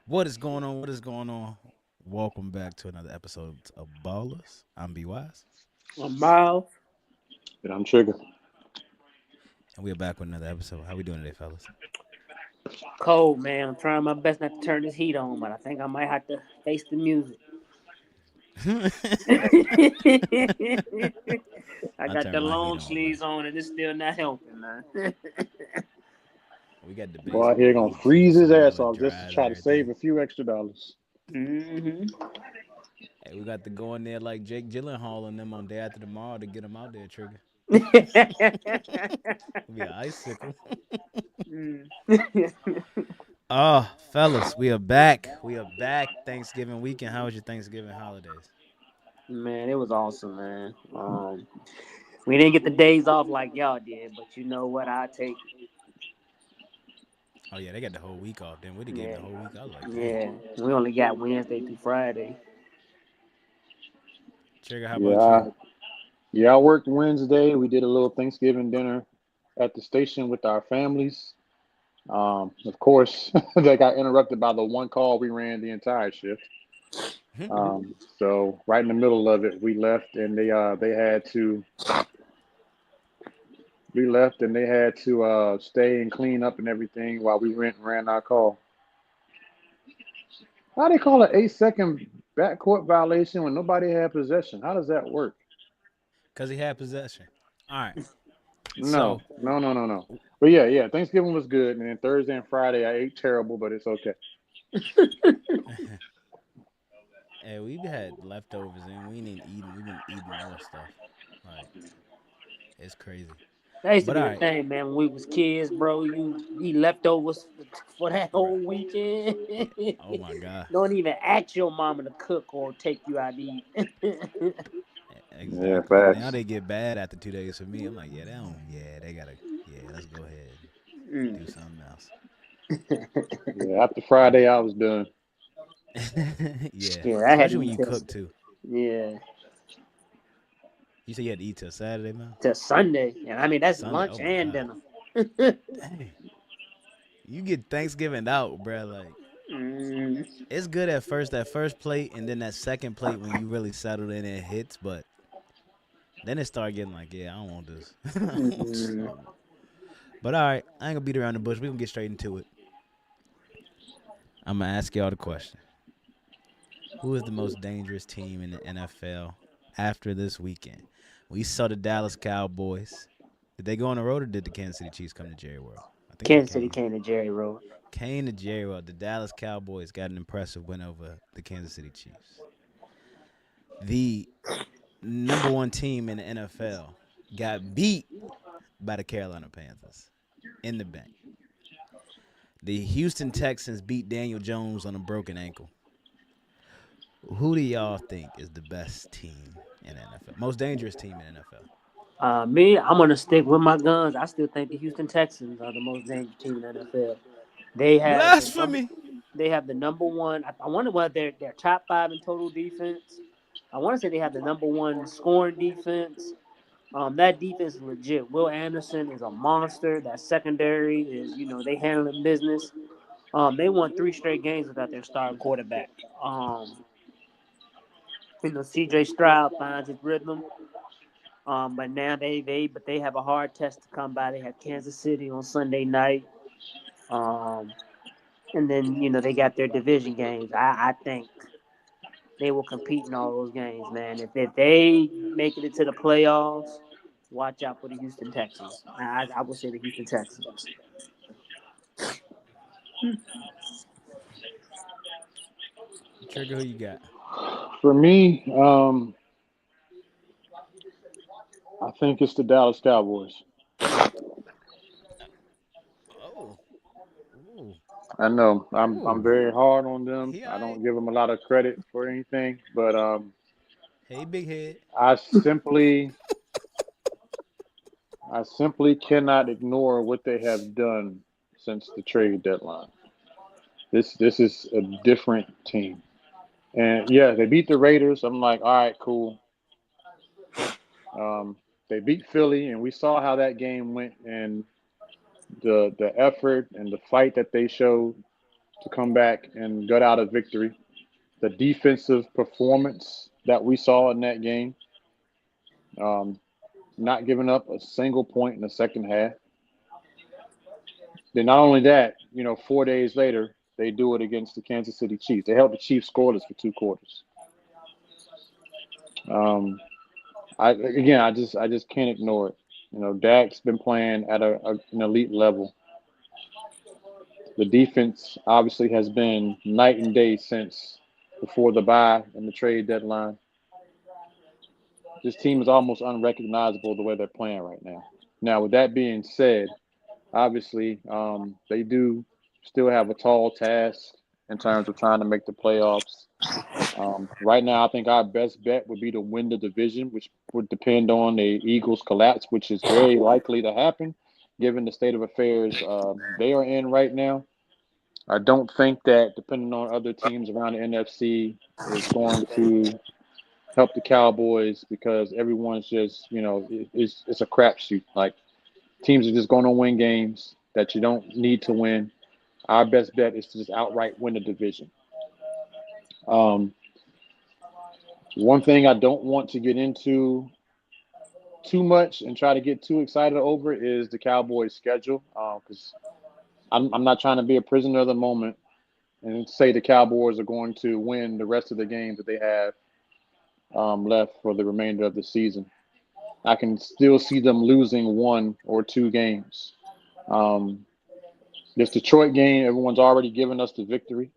What is going on? What is going on? Welcome back to another episode of Ballers. I'm B Wise, A mile. And I'm Trigger. and we are back with another episode. How we doing today, fellas? Cold, man. I'm trying my best not to turn this heat on, but I think I might have to face the music. I I got turned the my heat long on, man. sleeves on, and it's still not helping, man. We got the Boy out here basement gonna heat too, freeze his so ass all it off just to dries and try to save everything. a few extra dollars. hmm Hey, we got to go in there like Jake Gyllenhaal and them on Day After Tomorrow to get them out there, Trigger. We an icicle. Mm. Oh, fellas, we are back. We are back. Thanksgiving weekend. How was your Thanksgiving holidays? Man, it was awesome, man. We didn't get the days off like y'all did, but you know what? I take it. Oh yeah, they got the whole week off. Then we gave them Yeah, the whole week. I was like, dang. yeah. We only got Wednesday through Friday. Trigger, how Yeah, about you? yeah. I worked Wednesday. We did a little Thanksgiving dinner at the station with our families. Of course, they got interrupted by the one call we ran the entire shift. So right in the middle of it, they had to we left and they had to stay and clean up and everything while we went and ran our call. How they call it 8 second backcourt violation when nobody had possession? How does that work? Cause he had possession. All right. No, So, no, no, no, no. But yeah, yeah. Thanksgiving was good, and then Thursday and Friday I ate terrible, but it's okay. hey, we've had leftovers and we ain't even eating. We've been eating more stuff. Like it's crazy. That used to But be all the right. thing, man. When we was kids, bro, you eat leftovers for that whole Bruh. weekend. Oh my god. Don't even ask your mama to cook or take you out to eat. Yeah, Exactly. Now facts. they get bad after 2 days for me. I'm like, yeah, they don't. Yeah, they gotta. Yeah, let's go ahead and Mm. do something else. Yeah, after Friday I was done. Yeah, Yeah, I had to especially when eat you till cook too. yeah You said you had to eat till Saturday, man. till Sunday, and I mean that's Sunday. lunch Oh my and god. dinner. Dang. You get Thanksgiving out, bruh. Like Mm. it's good at first, that first plate, and then that second plate when you really settle in and it hits. But then it start getting like, yeah, I don't want this. I don't want this Mm. no more. But all right, I ain't gonna beat around the bush. We gonna get straight into it. I'm gonna ask y'all the question: who is the most dangerous team in the NFL after this weekend? We saw the Dallas Cowboys. Did they go on the road or did the Kansas City Chiefs come to Jerry World? I think they Kansas City came. came to Jerry Road. Came to Jerry World. The Dallas Cowboys got an impressive win over the Kansas City Chiefs. The number one team in the NFL got beat by the Carolina Panthers in the bank. The Houston Texans beat Daniel Jones on a broken ankle. Who do y'all think is the best team in the NFL? Most dangerous team in the NFL? Me, I'm gonna stick with my guns. I still think the Houston Texans are the most dangerous team in the NFL. They have the Blasphemy. they have the number one. I wonder what their top five in total defense. I want to say they have the number one scoring defense. That defense is legit. Will Anderson is a monster. That secondary is, they handling business. They won three straight games without their starting quarterback. CJ Stroud finds his rhythm. But now they have a hard test to come by. They have Kansas City on Sunday night. Um, and then they got their division games. I think they will compete in all those games, man. If they make it into the playoffs, watch out for the Houston Texans. I would say the Houston Texans. Trigger, who you got? For me, I think it's the Dallas Cowboys. Oh, ooh, I know I'm ooh. very hard on them. He I all right. don't give them a lot of credit for anything, but Hey, big head. I simply I simply cannot ignore what they have done since the trade deadline. This is a different team. And yeah, they beat the Raiders. I'm like, all right, cool. They beat Philly, and we saw how that game went, and the effort and the fight that they showed to come back and gut out a victory. The defensive performance that we saw in that game, um, not giving up a single point in the second half. Then not only that, 4 days later, they do it against the Kansas City Chiefs. They held the Chiefs scoreless for 2 quarters. Um, I just can't ignore it. Dak's been playing at an elite level. The defense obviously has been night and day since before the bye and the trade deadline. This team is almost unrecognizable the way they're playing right now. Now, with that being said, obviously, they do still have a tall task in terms of trying to make the playoffs. Right now, I think our best bet would be to win the division, which would depend on the Eagles' collapse, which is very likely to happen given the state of affairs they are in right now. I don't think that, depending on other teams around the NFC, is going to help the Cowboys because everyone's just, it's a crapshoot. Like, teams are just going to win games that you don't need to win. Our best bet is to just outright win the division. Um, One thing I don't want to get into too much and try to get too excited over is the Cowboys' schedule because I'm not trying to be a prisoner of the moment and say the Cowboys are going to win the rest of the games that they have left for the remainder of the season. I can still see them losing 1 or 2 games. Um, this Detroit game, everyone's already given us the victory.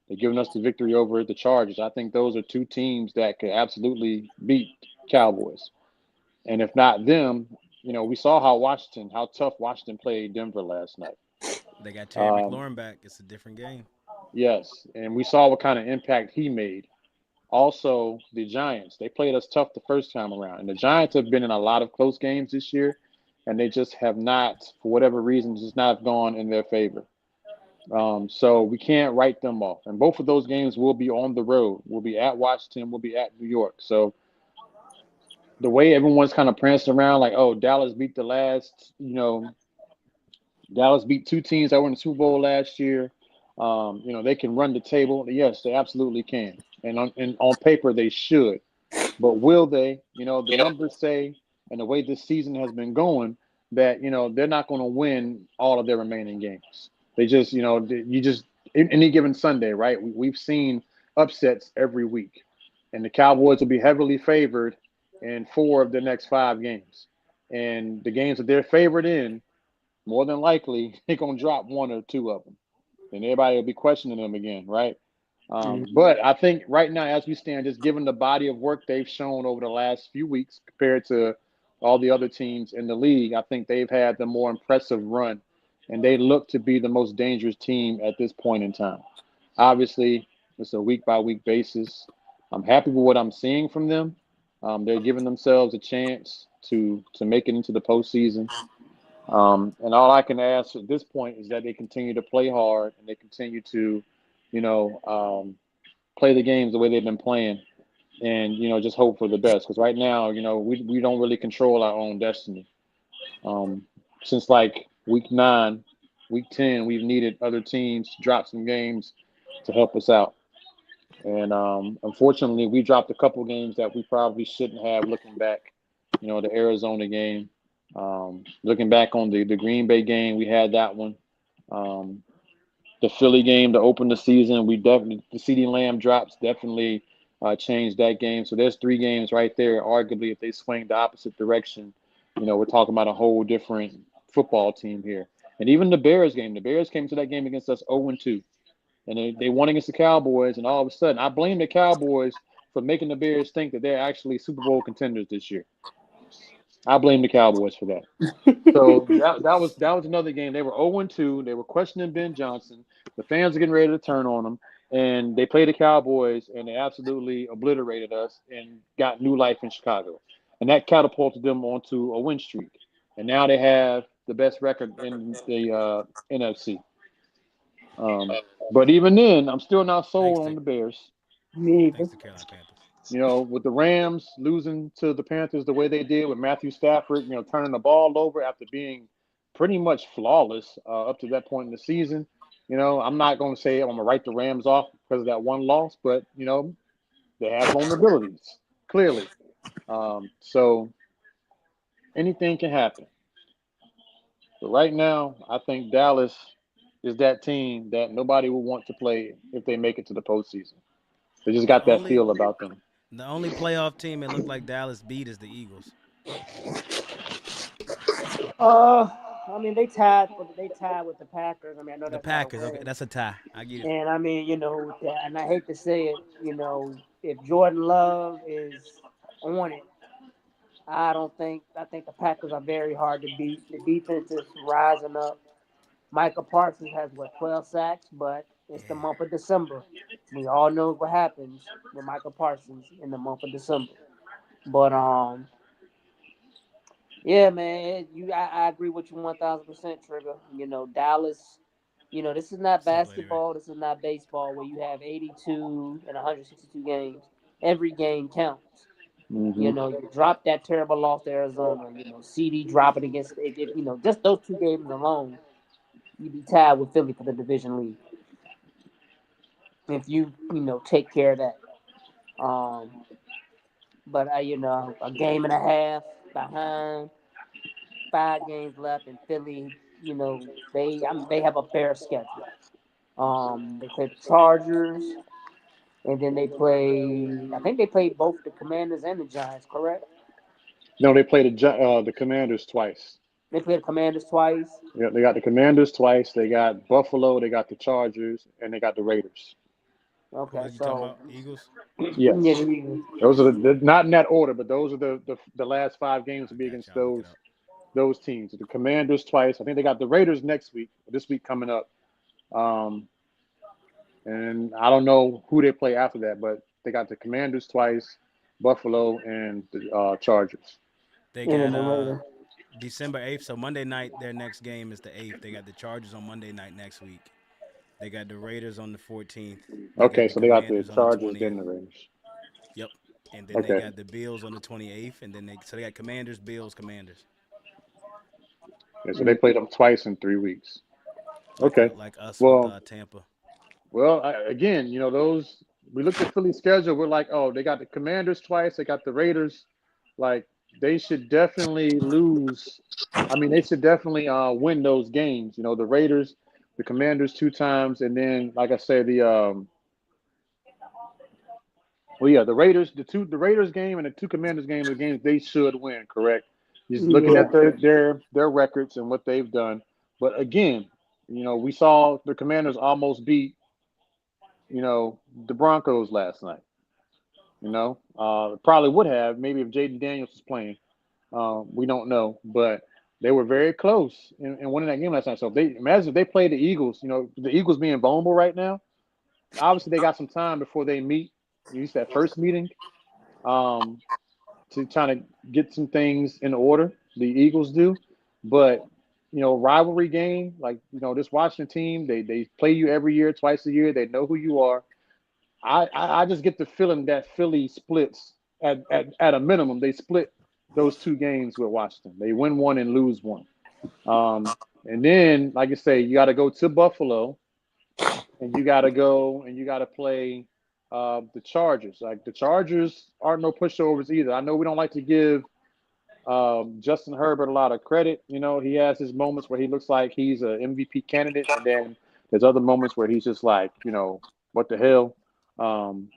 They've given us the victory over the Chargers. I think those are 2 teams that could absolutely beat Cowboys. And if not them, we saw how tough Washington played Denver last night. They got Terry Um, McLaurin back. It's a different game. yes, and we saw what kind of impact he made. Also, the Giants, they played us tough the first time around. And the Giants have been in a lot of close games this year, and they just have not, for whatever reason, just not gone in their favor. So we can't write them off. And both of those games will be on the road. We'll be at Washington. We'll be at New York. So the way everyone's kind of prancing around, like, oh, Dallas beat 2 teams that were in the Super Bowl last year. They can run the table. Yes, they absolutely can. And on paper, they should. But will they? The numbers say, and the way this season has been going, that, they're not going to win all of their remaining games. They just, you just, any given Sunday, right? We've seen upsets every week. And the Cowboys will be heavily favored in 4 of the next 5 games. And the games that they're favored in, more than likely, they're going to drop 1 or 2 of them. And everybody will be questioning them again, right? But I think right now, as we stand, just given the body of work they've shown over the last few weeks compared to all the other teams in the league, I think they've had the more impressive run, and they look to be the most dangerous team at this point in time. Obviously, it's a week-by-week basis. I'm happy with what I'm seeing from them. They're giving themselves a chance to make it into the postseason. And all I can ask at this point is that they continue to play hard and they continue to, you know, um, play the games the way they've been playing and, just hope for the best. Because right now, we don't really control our own destiny. Um, since like week 9, week 10, we've needed other teams to drop some games to help us out. And unfortunately, we dropped a couple games that we probably shouldn't have looking back. The Arizona game. Looking back on the Green Bay game, we had that one. Um, the Philly game to open the season, the CeeDee Lamb drops definitely changed that game. So there's 3 games right there. Arguably, if they swing the opposite direction, we're talking about a whole different football team here. And even the Bears game, the Bears came to that game against us 0-2. And they won against the Cowboys, and all of a sudden, I blame the Cowboys for making the Bears think that they're actually Super Bowl contenders this year. I blame the Cowboys for that. So that was another game. They were 0-2. They were questioning Ben Johnson. The fans are getting ready to turn on them, and they played the Cowboys, and they absolutely obliterated us and got new life in Chicago, and that catapulted them onto a win streak. And now they have the best record in the NFC. But even then, I'm still not Thanks sold on to the Bears. Me thanks either. to Carolina Panthers. With the Rams losing to the Panthers the way they did with Matthew Stafford, turning the ball over after being pretty much flawless up to that point in the season. I'm not going to say I'm going to write the Rams off because of that one loss, but they have vulnerabilities clearly. So anything can happen. But right now, I think Dallas is that team that nobody will want to play if they make it to the postseason. They just The got that only feel about them. the only playoff team it looked like Dallas beat is the Eagles. Uh, I mean they tied with the Packers. I mean I know The that's not a Packers, okay, win, that's a tie. I get it. and I mean and I hate to say it, if Jordan Love is on it, I think the Packers are very hard to beat. The defense is rising up. Micah Parsons has 12 sacks, but it's the Yeah. month of December. We all know what happens with Micah Parsons in the month of December. But yeah, man, I agree with you 1,000%, Trigger. Dallas. This is not What's up, Lady Ray? basketball. This is not baseball where you have 82 and 162 games. Every game counts. Hmm. You drop that terrible loss to Arizona. CD dropping against just those two games alone, you'd be tied with Philly for the division lead if you take care of that. Um, but a game and a half behind, 5 games left, and Philly, they have a fair schedule. They play the Chargers, and then they play. I think they played both the Commanders and the Giants. Correct? No, they played the Commanders twice. They play the Commanders twice. Yeah, they got the Commanders twice. They got Buffalo. They got the Chargers, and they got the Raiders. Okay, What you talking so about? Eagles? yeah, Yes, those are not in that order, but those are the last 5 games I to be got against y'all. Look it up. those teams. The Commanders twice. I think they got the Raiders next week. This week coming up. Um, and I don't know who they play after that, but they got the Commanders twice, Buffalo, and the Chargers. They and then got the Raiders. December 8th. So Monday night, their next game is the 8th. They got the Chargers on Monday night next week. They got the Raiders on the 14th. They got Okay, the so they got the Commanders on the Chargers, 20th. then the Raiders. Yep. And then they Okay, got the Bills on the 28th. And then they got Commanders, Bills, Commanders. yeah, so they played them twice in 3 weeks. Like Okay, like us with well, Tampa. again, those we looked at Philly's schedule. We're like, oh, they got the Commanders twice. They got the Raiders. Like they should definitely lose. I mean, they should definitely win those games. The Raiders, the Commanders 2 times, and then like I said, the Raiders, the Raiders game and the two Commanders game are games they should win. Correct. Just looking Yeah, at their records and what they've done. But again, we saw the Commanders almost beat the Broncos last night. Probably would have maybe if Jaden Daniels was playing. We don't know, but they were very close in winning that game last night. So if they play the Eagles, the Eagles being vulnerable right now. Obviously, they got some time before they meet. At least that first meeting, um, to try to get some things in order. The Eagles do, but rivalry game like this Washington team, they play you every year, twice a year. They know who you are. I just get the feeling that Philly splits at a minimum. They split those 2 games with Washington. They win one and lose one. And then, like I say, you got to go to Buffalo, and you got to play the Chargers. Like the Chargers aren't no pushovers either. I know we don't like to give Justin Herbert a lot of credit. He has his moments where he looks like he's an MVP candidate, and then there's other moments where he's just like, what the hell. Um,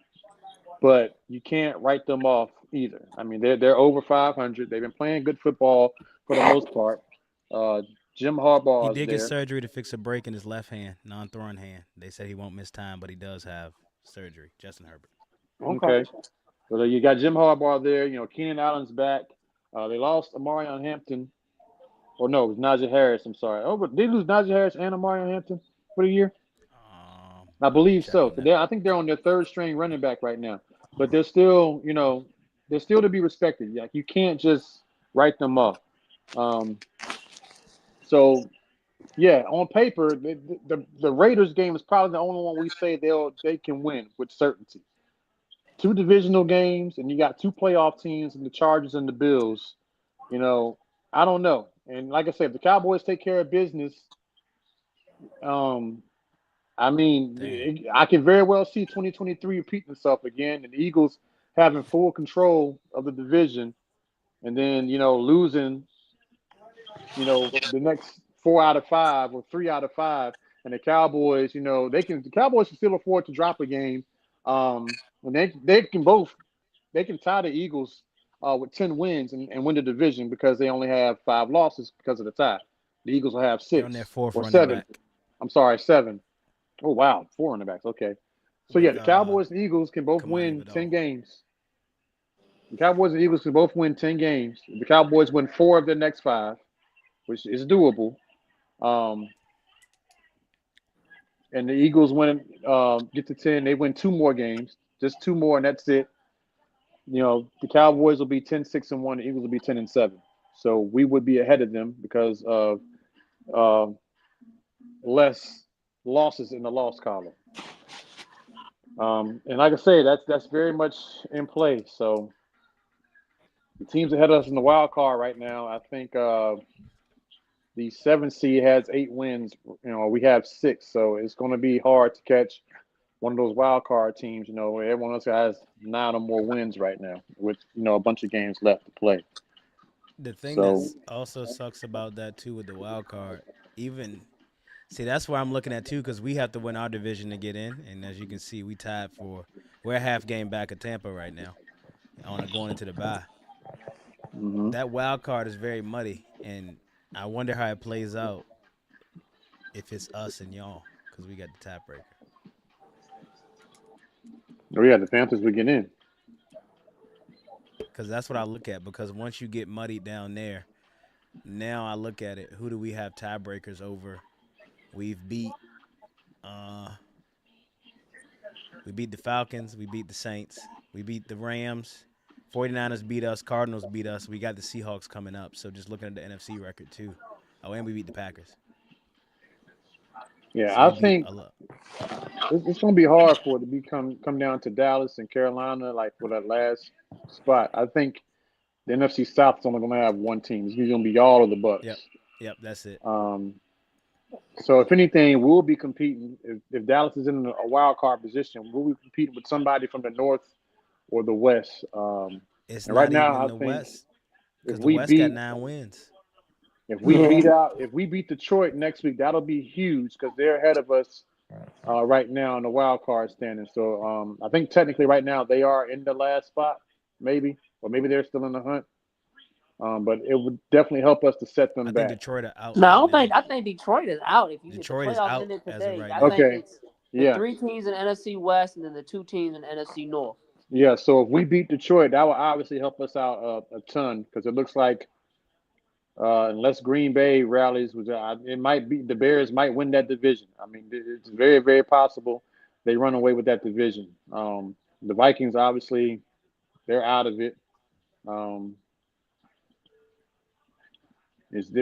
but you can't write them off either. I mean, they're over 500. They've been playing good football for the most part. Uh, Jim He Harbaugh is did get there. surgery to fix a break in his left hand, non-throwing hand. They said he won't miss time, but he does have surgery. Justin Herbert. okay. Okay. So you got Jim Harbaugh there. Keenan Allen's back. They lost Amarion Hampton. Or no, it was Najee Harris. I'm sorry. Oh, but did they lose Najee Harris and Amarion Hampton for the year? I I'll have to believe check so. on So that. I think they're on their third string running back right now. But they're still to be respected. Like you can't just write them off. Um, so yeah, on paper, the Raiders game is probably the only one we say they can win with certainty. 2 divisional games, and you got 2 playoff teams, and the Chargers and the Bills. You know, I don't know. And like I said, if the Cowboys take care of business, um, I Damn. mean, I can very well see 2023 repeating itself again, and the Eagles having full control of the division, and then losing the next 4 out of 5 or 3 out of 5, and the Cowboys, the Cowboys can still afford to drop a game, and they can tie the Eagles with 10 wins and win the division because they only have 5 losses because of the tie. The Eagles will have They're on their six fourth or running seven. back I'm sorry, 7. Oh wow, 4 running backs. Okay, so yeah, with the Cowboys and Eagles can both Kamani win Vidal. 10 games. The Cowboys and Eagles can both win 10 games. The Cowboys win 4 of their next 5, which is doable. Um, and the Eagles win, get to 10. They win 2 more games, just 2 more, and that's it. The Cowboys will be 10-6-1. The Eagles will be 10-7. So we would be ahead of them because of uh, less losses in the loss column. And like I say, that's very much in play. So the teams ahead of us in the wild card right now, I think the 7th seed has 8 wins. We have 6, so it's going to be hard to catch one of those wild card teams. Where everyone else has 9 or more wins right now, with a bunch of games left to play. The thing So that's also sucks about that too with the wild card, even see that's where I'm looking at too, because we have to win our division to get in, and as you can see, we're a half game back of Tampa right now on going into the bye. mhm. That wild card is very muddy, and I wonder how it plays out if it's us and y'all, because we got the tiebreaker. Oh yeah, the Panthers would get in. Because that's what I look at. Because once you get muddied down there, now I look at it. Who do we have tiebreakers over? We've beat uh we beat the Falcons, we beat the Saints, we beat the Rams, 49ers beat us, Cardinals beat us. We got the Seahawks coming up. So just looking at the NFC record too. Oh, and we beat the Packers. Yeah, So I we beat think a lot. it's going to be hard for it to come down to Dallas and Carolina, like for that last spot. I think the NFC South is only going to have one team. It's going to be all of the Yep. Bucks. Yep, that's it. Um, so if anything, we'll be competing. If Dallas is in a wild card position, we'll be competing with somebody from the North or the West. It's And right not even now, I the think West if because the we West got beat 9 wins. Yeah. if we beat Detroit next week, that'll be huge because they're ahead of us right now in the wild card standing. So I think technically right now they are in the last spot, maybe, or maybe they're still in the hunt. But it would definitely help us to set I them think back. Detroit are out No, I right don't now. think. I think Detroit is out. If the Detroit is playoffs out ended as of today, right I now. think Okay, it's the yeah, 3 teams in NFC West and then the 2 teams in NFC North. yeah. So if we beat Detroit, that will obviously help us out a ton because it looks like unless Green Bay rallies, it might be the Bears might win that division. I mean, it's very, very possible they run away with that division. The Vikings, obviously, they're out of it. Um,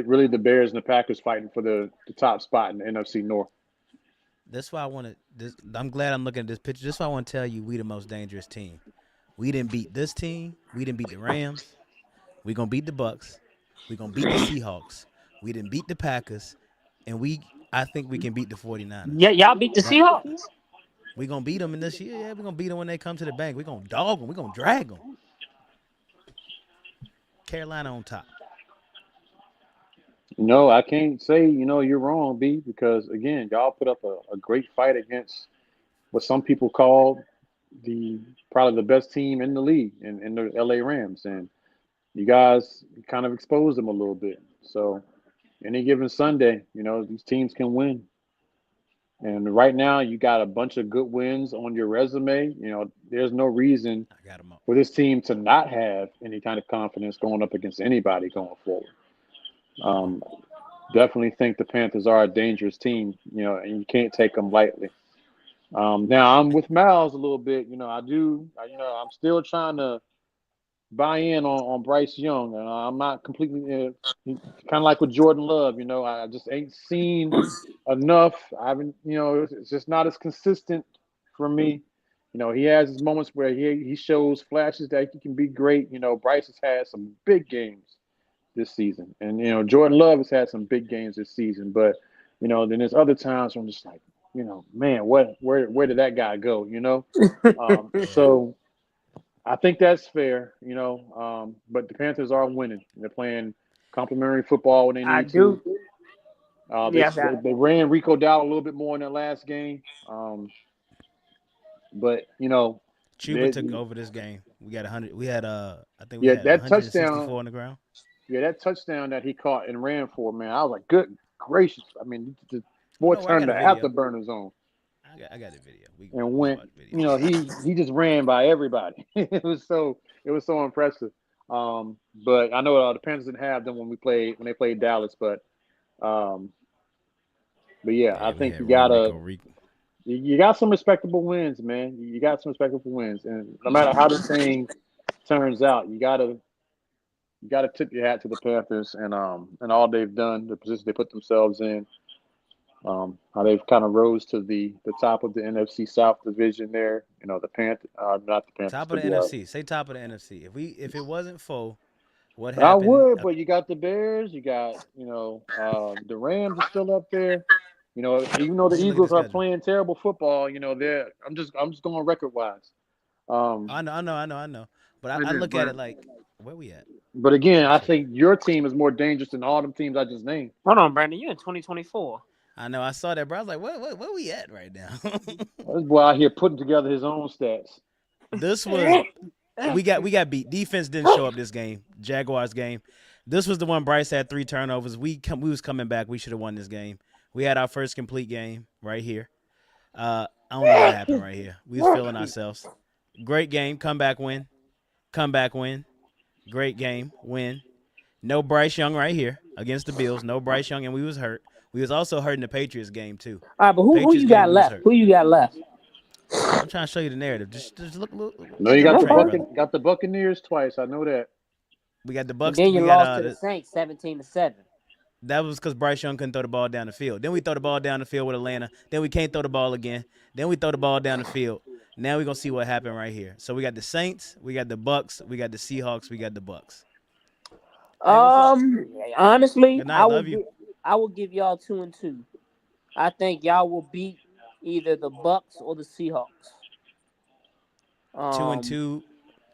really the Bears and the Packers fighting for the top spot in the NFC North. That's why I want to. I'm glad I'm looking at this picture. This is why I want to tell you we the most dangerous team. We didn't beat this team. We didn't beat the Rams. We gonna beat the Bucks. We gonna beat the Seahawks. We didn't beat the Packers, and I think we can beat the 49ers. Yeah, y'all beat the That Seahawks. we gonna beat them in this year. Yeah, we gonna beat them when they come to the bank. We gonna dog them. We gonna drag them. Carolina on top. No, I can't say you're wrong, B, because again, y'all put up a great fight against what some people call the probably the best team in the league in the LA Rams, and you guys kind of exposed them a little bit. So any given Sunday, these teams can win. And right now, you got a bunch of good wins on your resume. There's no reason I got them up. for this team to not have any kind of confidence going up against anybody going forward. Um, Definitely think the Panthers are a dangerous team, and you can't take them lightly. Now I'm with Miles a little bit. I'm still trying to buy in on Bryce Young, and I'm not completely kind of like with Jordan Love. I just ain't seen enough. I haven't, it's just not as consistent for me. He has his moments where he shows flashes that he can be great. Bryce has had some big games this season, and Jordan Love has had some big games this season. But then there's other times where I'm just like, man, where did that guy go? Yeah. So I think that's fair. But the Panthers are winning. They're playing complimentary football when they I need to. do. They, Yes, they they ran Rico Dowdle a little bit more in that last game. But Chuba they, took over this game. We got 100. We had I think we yeah, had that touchdown, 164 on the ground. that he caught and ran for, man, I was like, good gracious! I mean, the boy No, I turned got the a video. afterburners on I got the video. and We can went. watch the video. He just ran by everybody. It was so impressive. But I know the Panthers didn't have them when they played Dallas, um, but yeah, I Yeah, we think had Ran Rico Rico. you got some respectable wins, man. You got some respectable wins, and no matter how this thing turns out, you gotta tip your hat to the Panthers and all they've done, the position they put themselves in, how they've kind of rose to the top of the NFC South division there. The Panthers, not the Panthers, Top of but the NFC. Say top of the NFC. If it wasn't for what I happened, would, but you got the Bears, you got the Rams are still up there. Even though the let me look at the Eagles are schedule. playing terrible football, they're I'm just going record wise. Um, I know. But I but look at it like where we at. but again, Let me I check think it. your team is more dangerous than all them teams I just named. hold on, Brandon. You're in 2024. I know. I saw that, bro. I was like, where we at right now? This boy out here putting together his own stats. This was we got beat. Defense didn't show up this game. Jaguars game. This was the one Bryce had 3 turnovers. We was coming back. We should have won this game. We had our first complete game right here. I don't know what happened right here. We was feeling ourselves. Great game. Comeback win. Comeback win. Great game. Win. No Bryce Young right here against the Bills. No Bryce Young, and we was hurt. We was also hurt in the Patriots game too. All right, but who Patriots you game got we was left? hurt. Who you got left? I'm trying to show you the narrative. Just look No, you get on got the the train, Okay. brother. Buccaneers twice. I know that. We got the And Bucks. then you We got lost to the Saints 17-7. that was because Bryce Young couldn't throw the ball down the field. Then we throw the ball down the field with Atlanta. Then we can't throw the ball again. Then we throw the ball down the field. Now we're gonna see what happened right here. So we got the Saints, we got the Bucks, we got the Seahawks, we got the Bucks. Hey, what's up? Honestly, Good night, love you. I will give y'all 2-2. I think y'all will beat either the Bucks or the Seahawks. Two and Um, two.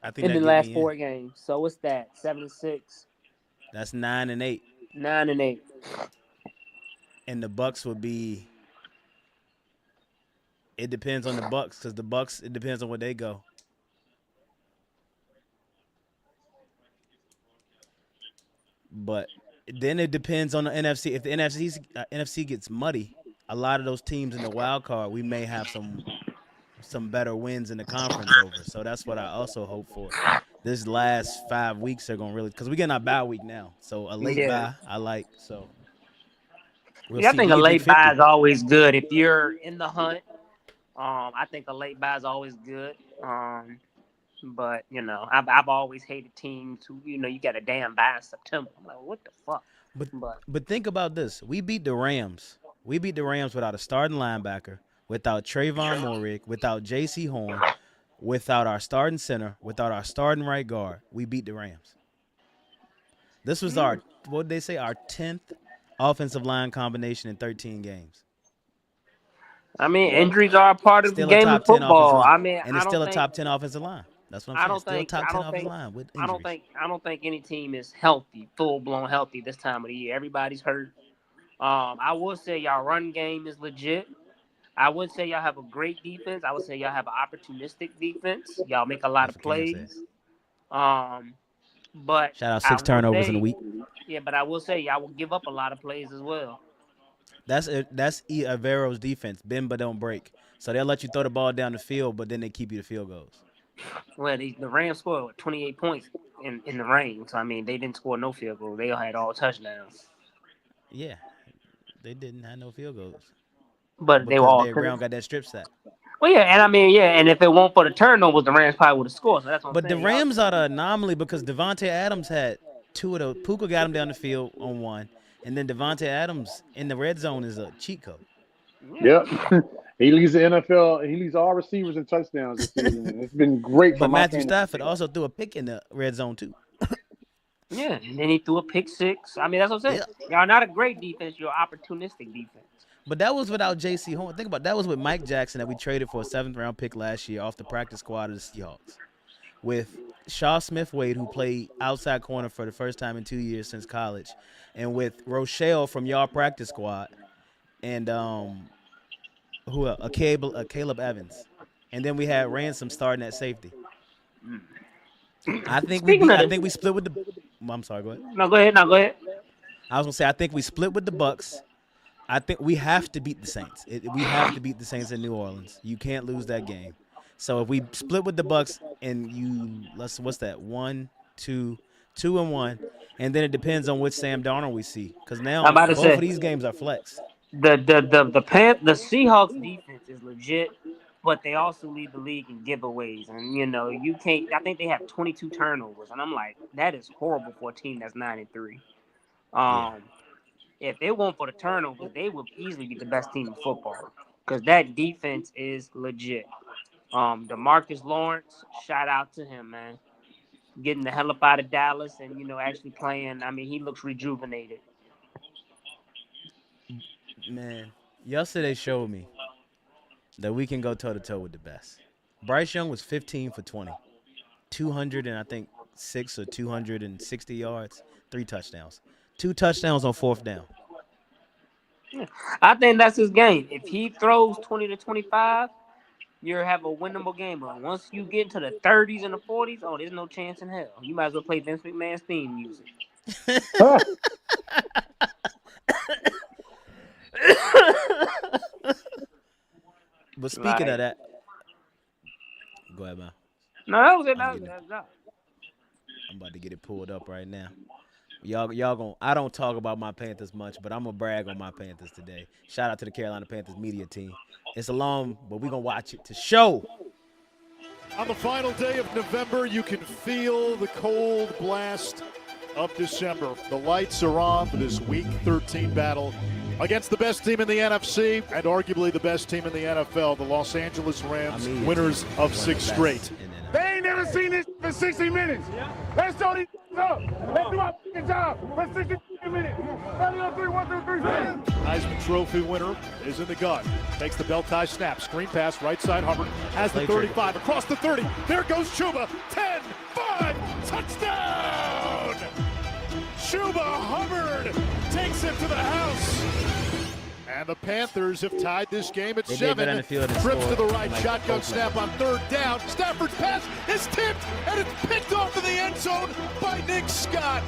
I think in that the get last me in. 4 games. So what's that? 7-6, That's 9-8. 9-8. And the Bucks would be. It depends on the Bucks because the Bucks. It depends on where they go. But then it depends on the NFC. If the NFC gets muddy, a lot of those teams in the wild card, we may have some better wins in the conference over. So that's what I also hope for. This last 5 weeks are gonna really because we getting our bye week now. So a late Yeah. bye, I like. So we'll Yeah, I see. think We a get Big late bye 50. is always good if you're in the hunt. I think a late bye is always good. But I've always hated teams who you got a damn bye in September. I'm like, what the fuck? But But but think about this. We beat the Rams. We beat the Rams without a starting linebacker, without Trayvon Moorick, without J.C. Horn, without our starting center, without our starting right guard. We beat the Rams. This was our what did they say? Our 10th offensive line combination in 13 games. I mean, Yep. injuries are a part of the Still a game of top 10 offensive football. line. I mean, And it's still a top 10 offensive line. That's what I'm I saying. don't Still think, top I 10 don't offensive think, line with I don't injuries. think, I don't think any team is healthy, full blown healthy this time of the year. Everybody's hurt. I will say y'all run game is legit. I would say y'all have a great defense. I would say y'all have an opportunistic defense. Y'all make a lot That's of what Cam said. plays. Um, but Shout out I 6 will turnovers in a say, week. yeah, but I will say y'all will give up a lot of plays as well. That's Avero's defense. Bend but don't break. So they'll let you throw the ball down the field, but then they keep you the field goals. Well, the Rams scored 28 points in the rain. So I mean, they didn't score no field goals. They all had all touchdowns. Yeah, they didn't have no field goals But they were because all Dave Brown got that strip sack. well, yeah, and I mean, yeah, and if it weren't for the turnovers, the Rams probably would have scored. So that's what I'm But the saying. Y'all, Rams are the anomaly because Devontae Adams had 2 of those. Puka got him down the field on 1, and then Devontae Adams in the red zone is a cheat code. yeah, Yep. He leads the NFL. He leads all receivers in touchdowns this season. And it's been great for But my Matthew fantasy Stafford team. also threw a pick in the red zone too. yeah, and then he threw a pick six. I mean, that's what I'm saying. Yeah. Y'all not a great defense. You're an opportunistic defense. But that was without J.C. Horn. Think about that was with Mike Jackson that we traded for a 7th-round pick last year off the practice squad of the Seahawks. With Shaw Smith Wade, who played outside corner for the first time in 2 years since college, and with Rochelle from y'all practice squad, and who else? Caleb Evans, and then we had Ransom starting at safety. I think we Speaking beat. of I this, think we split with the. I'm sorry. Go ahead. no, go ahead. No, go ahead. I was gonna say I think we split with the Bucks. I think we have to beat the Saints. We have to beat the Saints in New Orleans. You can't lose that game. So if we split with the Bucks and what's that? 1, 2, 2-1, and then it depends on which Sam Darnold we see. Because I'm now about to both of say these games are flex. the Seahawks defense is legit, but they also lead the league in giveaways, and you can't. I think they have 22 turnovers, and I'm like, that is horrible for a team that's 9-3. Yeah. If it weren't for the turnovers, they would easily be the best team in football because that defense is legit. DeMarcus Lawrence, shout out to him, man, getting the hell up out of Dallas and actually playing. I mean, he looks rejuvenated. Man, yesterday showed me that we can go toe to toe with the best. Bryce Young was 15 for 20, 200 and I think 6 or 260 yards, 3 touchdowns, 2 touchdowns on 4th down. I think that's his game. If he throws 20 to 25, you have a winnable game. But once you get into the 30s and the 40s, oh, there's no chance in hell. You might as well play Vince McMahon's theme music. But speaking of that, go ahead, man. No, that was it. That was I'm about to get it pulled up right now. Y'all gonna. I don't talk about my Panthers much, but I'm gonna brag on my Panthers today. Shout out to the Carolina Panthers media team. It's a long, but we gonna watch it to show. On the final day of November, you can feel the cold blast of December. The lights are on for this Week 13 battle against the best team in the NFC and arguably the best team in the NFL, the Los Angeles Rams, winners of 6 straight. They ain't never seen this for 60 minutes. Let's show these up. Let's do our job for 60 minutes. 3, 1, 2, 3, 4. Heisman Trophy winner is in the gun. Takes the belt tie snap. Screen pass, right side. Hubbard has the 35. Across the 30. There goes Chuba. 10, 5, touchdown! Chuba Hubbard takes it to the house. And the Panthers have tied this game at 7. Trips to the right, shotgun snap on 3rd down. Stafford's pass is tipped, and it's picked off in the end zone by Nick Scott.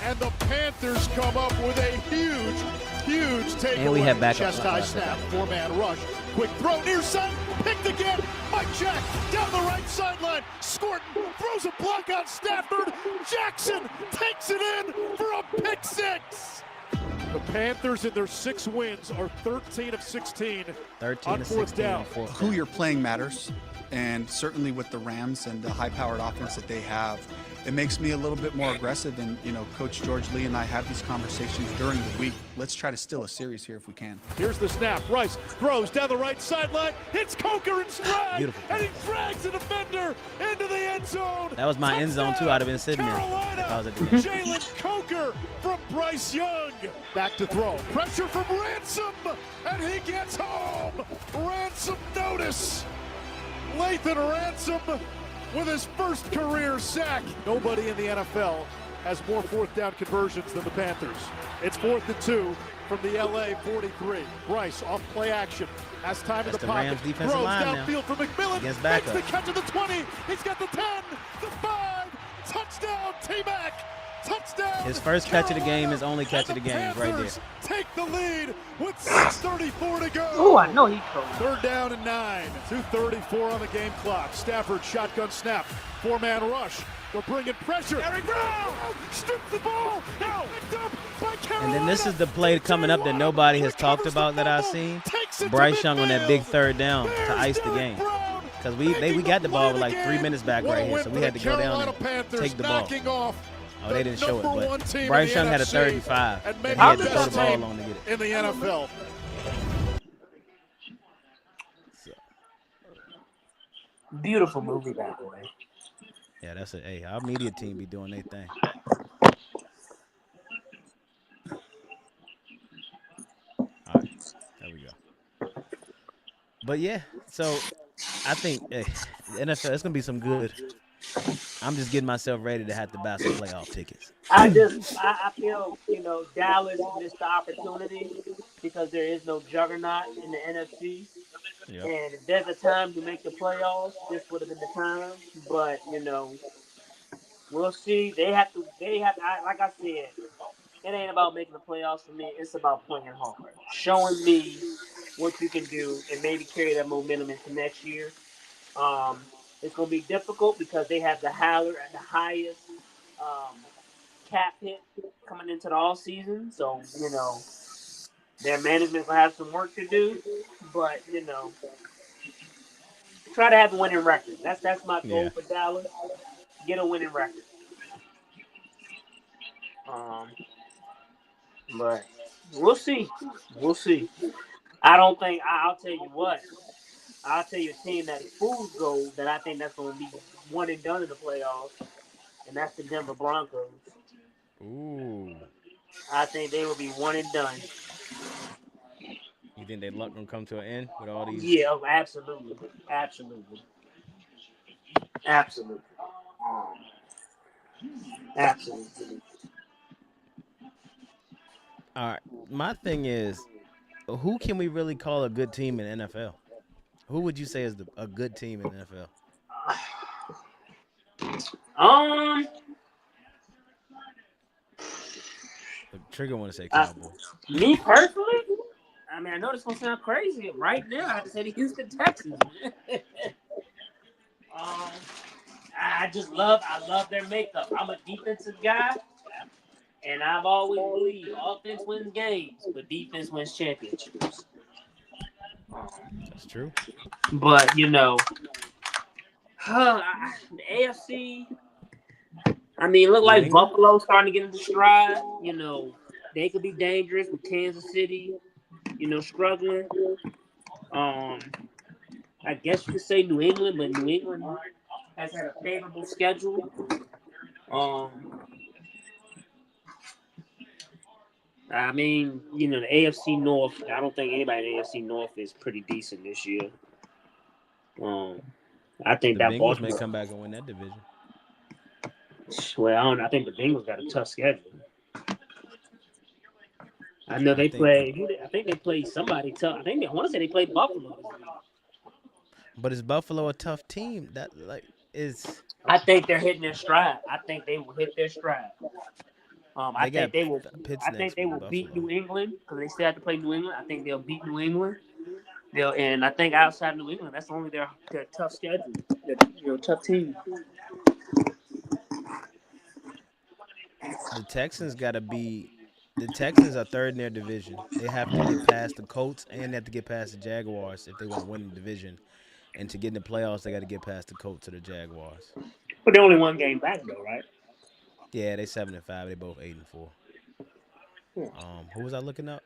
And the Panthers come up with a huge takeaway. And we have backup. Chest high snap, 4-man rush. Quick throw near side, picked again. Mike Jack down the right sideline. Scorton throws a block on Stafford. Jackson takes it in for a pick 6. The Panthers in their 6 wins are 13 of 16 on 4th down. Who you're playing matters, and certainly with the Rams and the high-powered offense that they have, it makes me a little bit more aggressive. And, Coach George Lee and I have these conversations during the week. Let's try to steal a series here if we can. Here's the snap. Rice throws down the right sideline. Hits Coker in stride. Beautiful. And he drags the defender into the end zone. That was my end zone, too. I'd have been sitting Carolina. there if I was at the game. Jalen Coker from Bryce Young. Back to throw. Pressure from Ransom. And he gets home. Ransom notice. Lathan Ransom with his first career sack. Nobody in the NFL has more 4th down conversions than the Panthers. It's 4th and 2 from the LA 43. Bryce off play action. Has time in the pocket. Rams defensive Throws line downfield for McMillan. Against Makes backup. the catch at the 20. He's got the 10, the 5. Touchdown, T-Mac. Touchdown. His first catch of the game, his only catch of the game is right there. Take the lead with 6:34 to go. Oh, I know he's cold. 3rd down and 9. 2:34 on the game clock. Stafford shotgun snap. 4-man rush. They're bringing pressure. Eric Brown strips the ball. Now picked up by Carolina. And then this is the play coming up that nobody has talked about that I've seen. Bryce Young on that big 3rd down to ice the game. Because we got the ball with like 3 minutes back right here, so we had to go down and take the ball. Oh, they didn't show it, but Bryce Young had a 35, and he had to throw the ball on to get it. In the NFL. Beautiful movie, by the way. Yeah, that's it. Hey, our media team be doing their thing. All right, there we go. But yeah, so I think the NFL it's gonna be some good. I'm just getting myself ready to have to buy some playoff tickets. I feel Dallas missed the opportunity because there is no juggernaut in the NFC. Yep. And if there's a time to make the playoffs, this would have been the time. But we'll see. They have. Like I said, it ain't about making the playoffs for me. It's about playing hard, showing me what you can do, and maybe carry that momentum into next year. Um, it's going to be difficult because they have the Howler at the highest um, cap hit coming into the all season. So their management's gonna have some work to do. But try to have a winning record. That's my Yeah. goal for Dallas. Get a winning record. Um, but we'll see. We'll see. I don't think I'll tell you what. I'll tell you a team that is fool's gold that I think that's going to be one and done in the playoffs, and that's the Denver Broncos. Ooh. I think they will be one and done. You think they luck gonna come to an end with all these? Yeah, oh, absolutely, absolutely, absolutely, absolutely. All right. My thing is, who can we really call a good team in the NFL? Who would you say is a good team in the NFL? Um, Look, Trigger want to say uh, Cowboys. me personally, I mean, I know this gonna sound crazy. Right now, I have to say the Houston Texans. um, I love their makeup. I'm a defensive guy, and I've always believed offense wins games, but defense wins championships. That's true. But the AFC. I mean, it look New like England. Buffalo starting to get into stride. They could be dangerous with Kansas City. Struggling. Um, I guess you could say New England, but New England has had a favorable schedule. Um, I mean, the AFC North. I don't think anybody in the AFC North is pretty decent this year. Um, I think The that Bengals may Baltimore. come back and win that division. Well, I don't know. I think the Bengals got a tough schedule. I know I they think, play. I think they play somebody tough. I want to say they played Buffalo this week. but is Buffalo a tough team? That like is I think they're hitting their stride. I think they will hit their stride. I they got think they will. Pitts I think next they week. will beat Buffalo. New England because they still have to play New England. I think they'll beat New England. And I think outside New England, that's only their tough schedule. Their tough team. The Texans got to be. The Texans are third in their division. They have to get past the Colts and they have to get past the Jaguars if they want to win the division. And to get in the playoffs, they got to get past the Colts or the Jaguars. But they're only one game back though, right? Yeah, they 7-5. They both 8-4. Yeah. Who was I looking up?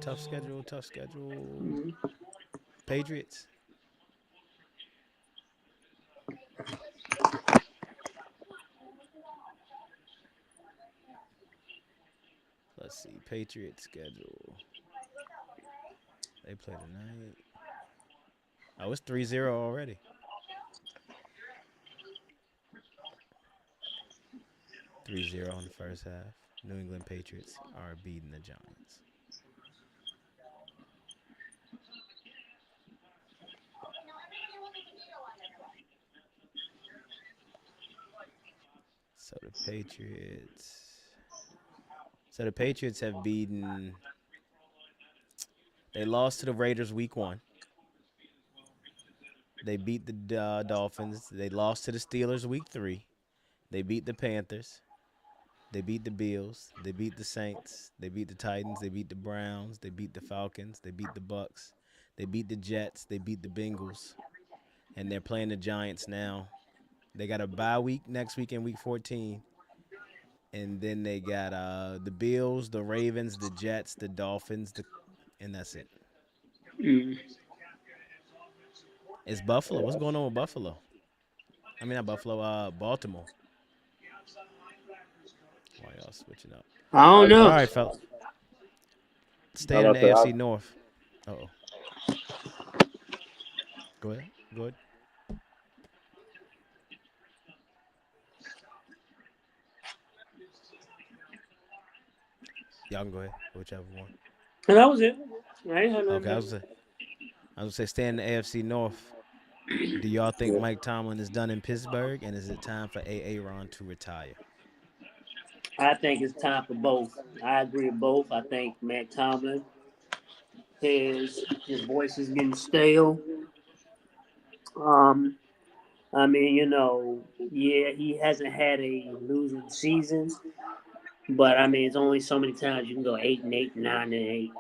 Tough schedule. Tough schedule. Patriots. Let's see. Patriots schedule. They play tonight. Oh, it's 3-0 already. 3-0 in the first half. New England Patriots are beating the Giants. So the Patriots. So the Patriots have beaten. They lost to the Raiders week 1. They beat the Dolphins. They lost to the Steelers week 3. They beat the Panthers. They beat the Bills. They beat the Saints. They beat the Titans. They beat the Browns. They beat the Falcons. They beat the Bucks. They beat the Jets. They beat the Bengals. And they're playing the Giants now. They got a bye week next week in week 14. And then they got the Bills, the Ravens, the Jets, the Dolphins, and that's it. Mm. It's Buffalo. What's going on with Buffalo? I mean, not Buffalo, Baltimore. Why y'all switching up? I don't All know. right, fella. I Staying in was the about to AFC say, North. Uh-oh. Go ahead. Go ahead. Y'all can go ahead. Whichever one. And that was it. I ain't had Okay, nothing I was gonna say stay in the AFC North. Do y'all think Mike Tomlin is done in Pittsburgh, and is it time for Ron to retire? I think it's time for both. I agree with both. I think Matt Tomlin, his voice is getting stale. Um, I mean, yeah, he hasn't had a losing season, but I mean, it's only so many times you can go 8-8, 9-8.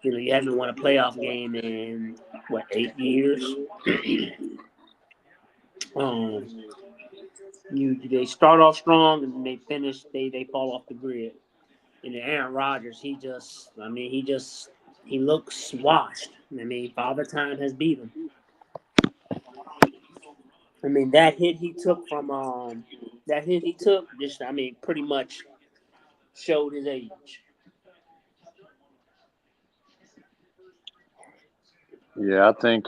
You haven't won a playoff game in what 8 years. um, they start off strong and they finish they fall off the grid. And Aaron Rodgers, he looks washed. I mean, Father Time has beat him. I mean, that hit he took just pretty much showed his age. Yeah, I think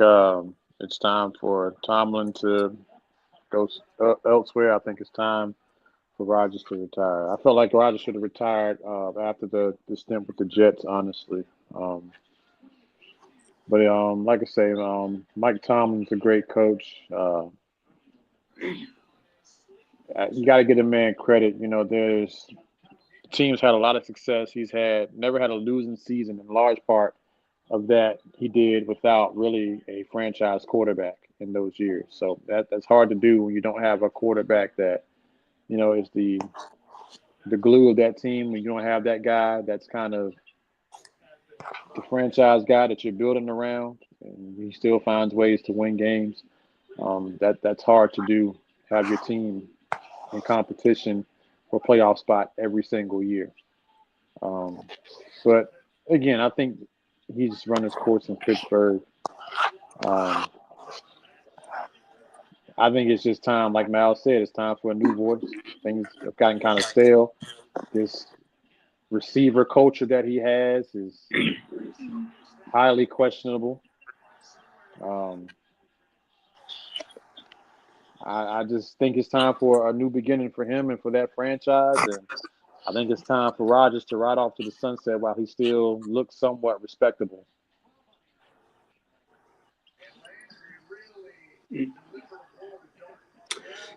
it's time for Tomlin to go elsewhere. I think it's time for Rodgers to retire. I felt like Rodgers should have retired after the stint with the Jets, honestly. Um, but like I say, Mike Tomlin's a great coach. You got to give the man credit. There's teams had a lot of success. He's had never had a losing season. In large part of that, he did without really a franchise quarterback in those years. So that's hard to do when you don't have a quarterback that is the glue of that team. When you don't have that guy, that's kind of the franchise guy that you're building around, and he still finds ways to win games. That's hard to do. Have your team in competition for playoff spot every single year. Um, but again, I think he's run his course in Pittsburgh. Um, I think it's just time, like Mal said, it's time for a new voice. Things have gotten kind of stale. This receiver culture that he has is highly questionable. Um, I just think it's time for a new beginning for him and for that franchise. And I think it's time for Rodgers to ride off to the sunset while he still looks somewhat respectable.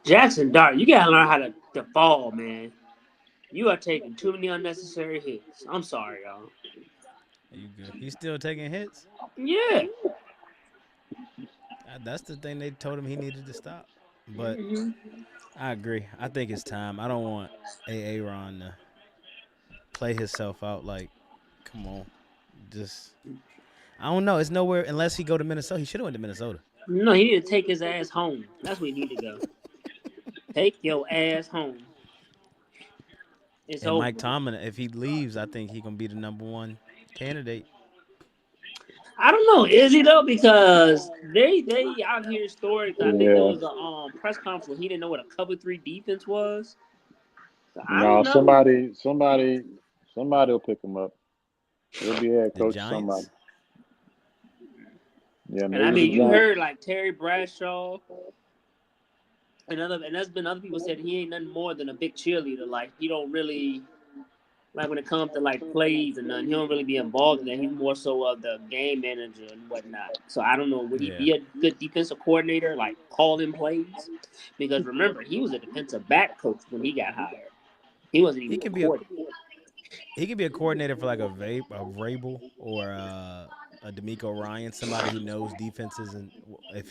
Jackson Dart, you gotta learn how to fall, man. You are taking too many unnecessary hits. I'm sorry, y'all. You good? He's still taking hits. Yeah. That's the thing they told him he needed to stop. But Hmm. I agree. I think it's time. I don't want Ron to play himself out. Like, come on, just I don't know. It's nowhere unless he go to Minnesota. He should have went to Minnesota. No, he need to take his ass home. That's where he need to go. Take your ass home. It's And Mike over. Tomlin, if he leaves, I think he gonna be the number one candidate. I don't know, is he though? Because they out here story. I think there Yeah. was a press conference where he didn't know what a cover three defense was. So I don't No, know. somebody will pick him up. He'll be head The coach. Somebody. Giants. Yeah, And I maybe the mean, you Giants. heard like Terry Bradshaw and there's been other people said he ain't nothing more than a big cheerleader. Like he don't really like when it comes to like plays and none. He don't really be involved in that. He's more so of the game manager and whatnot. So I don't know. Would he Yeah, be a good defensive coordinator, like calling plays? Because remember, he was a defensive back coach when he got hired. He wasn't he even a can be a coordinator. he can be a coordinator for like a Vrabel or a D'Amico Ryan, somebody who knows defenses, and if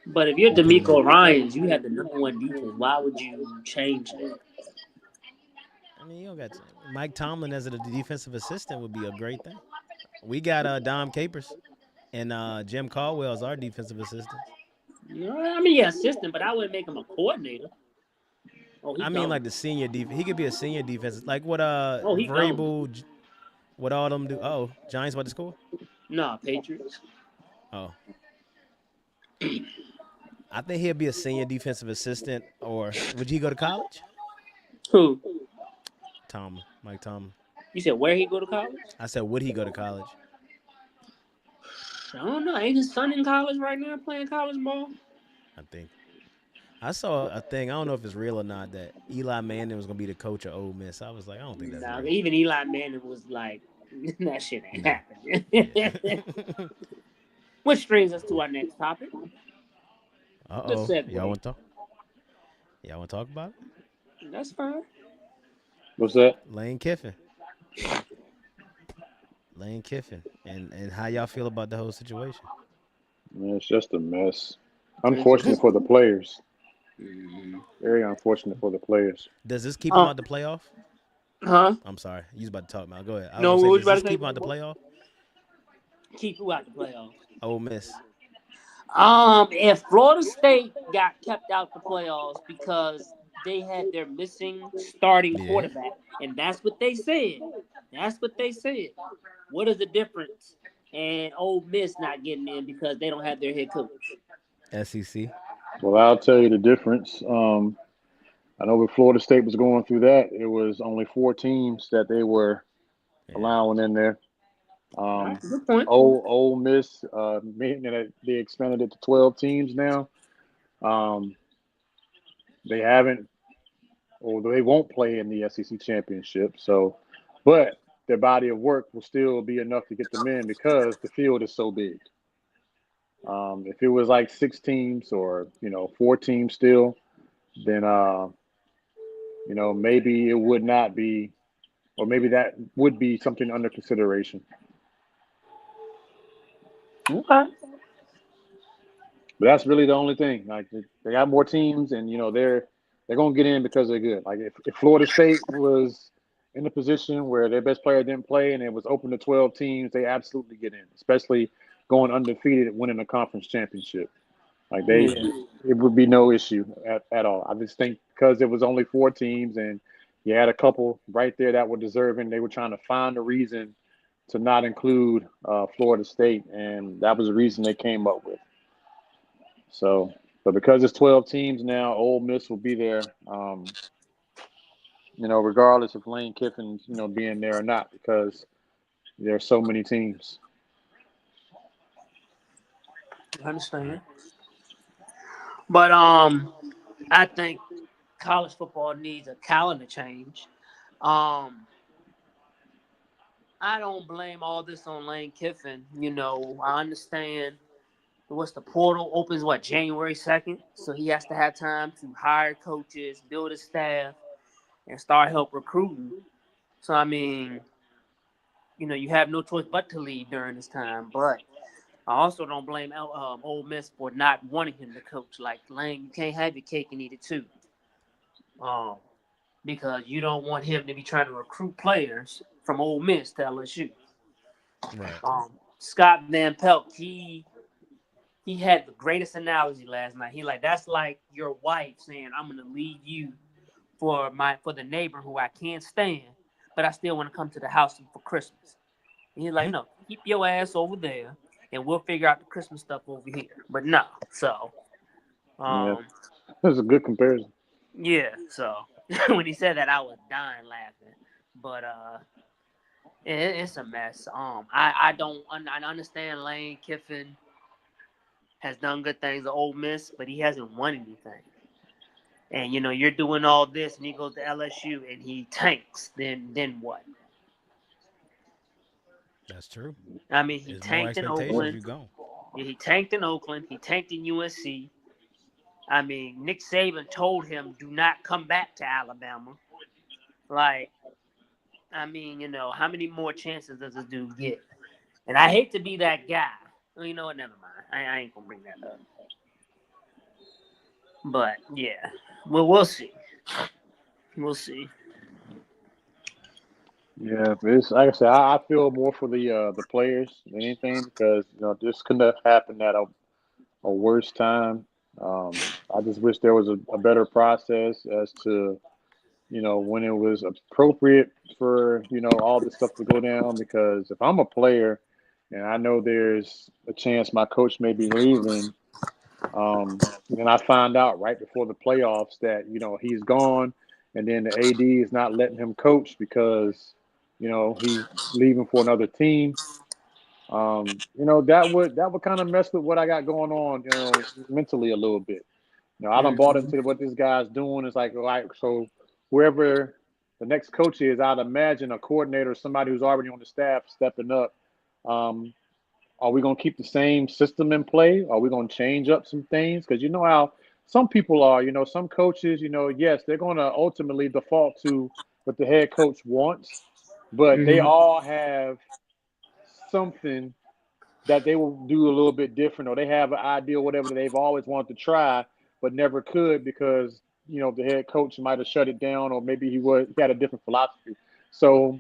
But if you're he put him D'Amico in. Ryans, you have the number one defense. Why would you change that? I mean, you don't got to, Mike Tomlin as a defensive assistant would be a great thing. We got Dom Capers and Jim Caldwell as our defensive assistants. I mean, yeah, assistant, but I wouldn't make him a coordinator. Oh, he I mean, gone. like the senior defense. He could be a senior defense, like what Oh, he gone. Vrabel, what all them do. Oh, Giants about to score. Nah, Patriots. Oh, I think he'll be a senior defensive assistant. Or would he go to college? Who? Mike Tomlin. You said where he go to college? I said, would he go to college? I don't know. Ain't his son in college right now playing college ball? I think I saw a thing. I don't know if it's real or not that Eli Manning was gonna be the coach of Ole Miss. I was like, I don't think that's Nah, real. even Eli Manning was like, that shit ain't No. happening. Yeah. Which brings us to our next topic. Good Y'all segue. want to talk? Y'all want to talk about That's fine. What's that? it? Lane Kiffin. Lane Kiffin. And how y'all feel about the whole situation? Man, it's just a mess. It's Unfortunate just, for the players. mm, Very unfortunate for the players. Does this keep him out the uh, playoff? huh? I'm sorry. You was about to talk, man. Go ahead. I was No, gonna what say, was you does about this to say, keep him out the Playboy? playoff? Keep who out the playoffs? Ole Miss. If Florida State got kept out the playoffs because they had their missing starting Yeah. quarterback, and that's what they said. That's what they said. What is the difference? And Ole Miss not getting in because they don't have their head coach. SEC. Well, I'll tell you the difference. I know when Florida State was going through that, it was only 4 teams that they were Yeah. allowing in there. All right, Um, good point. Ole Miss, meaning that they expanded it to 12 teams now. Um, they haven't, or they won't play in the SEC championship. So, but their body of work will still be enough to get them in because the field is so big. If it was like 6 teams or 4 teams still, then maybe it would not be, or maybe that would be something under consideration. Okay. But that's really the only thing. Like they got more teams, and they're gonna get in because they're good. Like if Florida State was in a position where their best player didn't play and it was open to 12 teams, they absolutely get in. Especially going undefeated and winning a conference championship. Like Yeah. it would be no issue at all. I just think because it was only 4 teams and you had a couple right there that were deserving, they were trying to find a reason to not include Florida State, and that was the reason they came up with. So, but because it's 12 teams now, Ole Miss will be there, regardless of Lane Kiffin's, being there or not, because there are so many teams. I All understand. right. But I think college football needs a calendar change. Um, I don't blame all this on Lane Kiffin. I understand what's the portal opens January 2nd, so he has to have time to hire coaches, build a staff, and start help recruiting. So I mean, you have no choice but to leave during this time. But I also don't blame Ole Miss for not wanting him to coach. Like Lane, you can't have your cake and eat it too. Um, because you don't want him to be trying to recruit players from Ole Miss to LSU. Right. Scott Van Pelt, he had the greatest analogy last night. He like that's like your wife saying, "I'm gonna leave you for the neighbor who I can't stand, but I still want to come to the house for Christmas." And he's like, "No, keep your ass over there, and we'll figure out the Christmas stuff over here." But no, so Yeah, um, that's a good comparison. yeah, so when he said that, I was dying laughing. But it's a mess. I understand Lane Kiffin has done good things at Ole Miss, but he hasn't won anything. And you're doing all this, and he goes to LSU and he tanks. Then what? That's true. I mean, he There's more tanked in expectations. Oakland. You gone. Yeah, he tanked in Oakland. He tanked in USC. I mean, Nick Saban told him, "Do not come back to Alabama." Like, I mean, how many more chances does this dude get? And I hate to be that guy. Well, you know what? Never mind. I ain't gonna bring that up. But yeah, well, we'll see. We'll see. Yeah, but it's like I said, I feel more for the players than anything because this couldn't have happened at a worse time. I just wish there was a better process as to when it was appropriate for all this stuff to go down. Because if I'm a player and I know there's a chance my coach may be leaving, and I find out right before the playoffs that he's gone, and then the AD is not letting him coach because he's leaving for another team. That would kind of mess with what I got going on, mentally a little bit. I done bought Mm-hmm. into what this guy's doing. It's like, all right, so whoever the next coach is, I'd imagine a coordinator, somebody who's already on the staff, stepping up. Um, are we going to keep the same system in play? Are we going to change up some things? Because you know how some people are. Some coaches, yes, they're going to ultimately default to what the head coach wants, but they Mm-hmm. all have something that they will do a little bit different, or they have an idea or whatever that they've always wanted to try but never could because the head coach might have shut it down, or maybe he had a different philosophy. So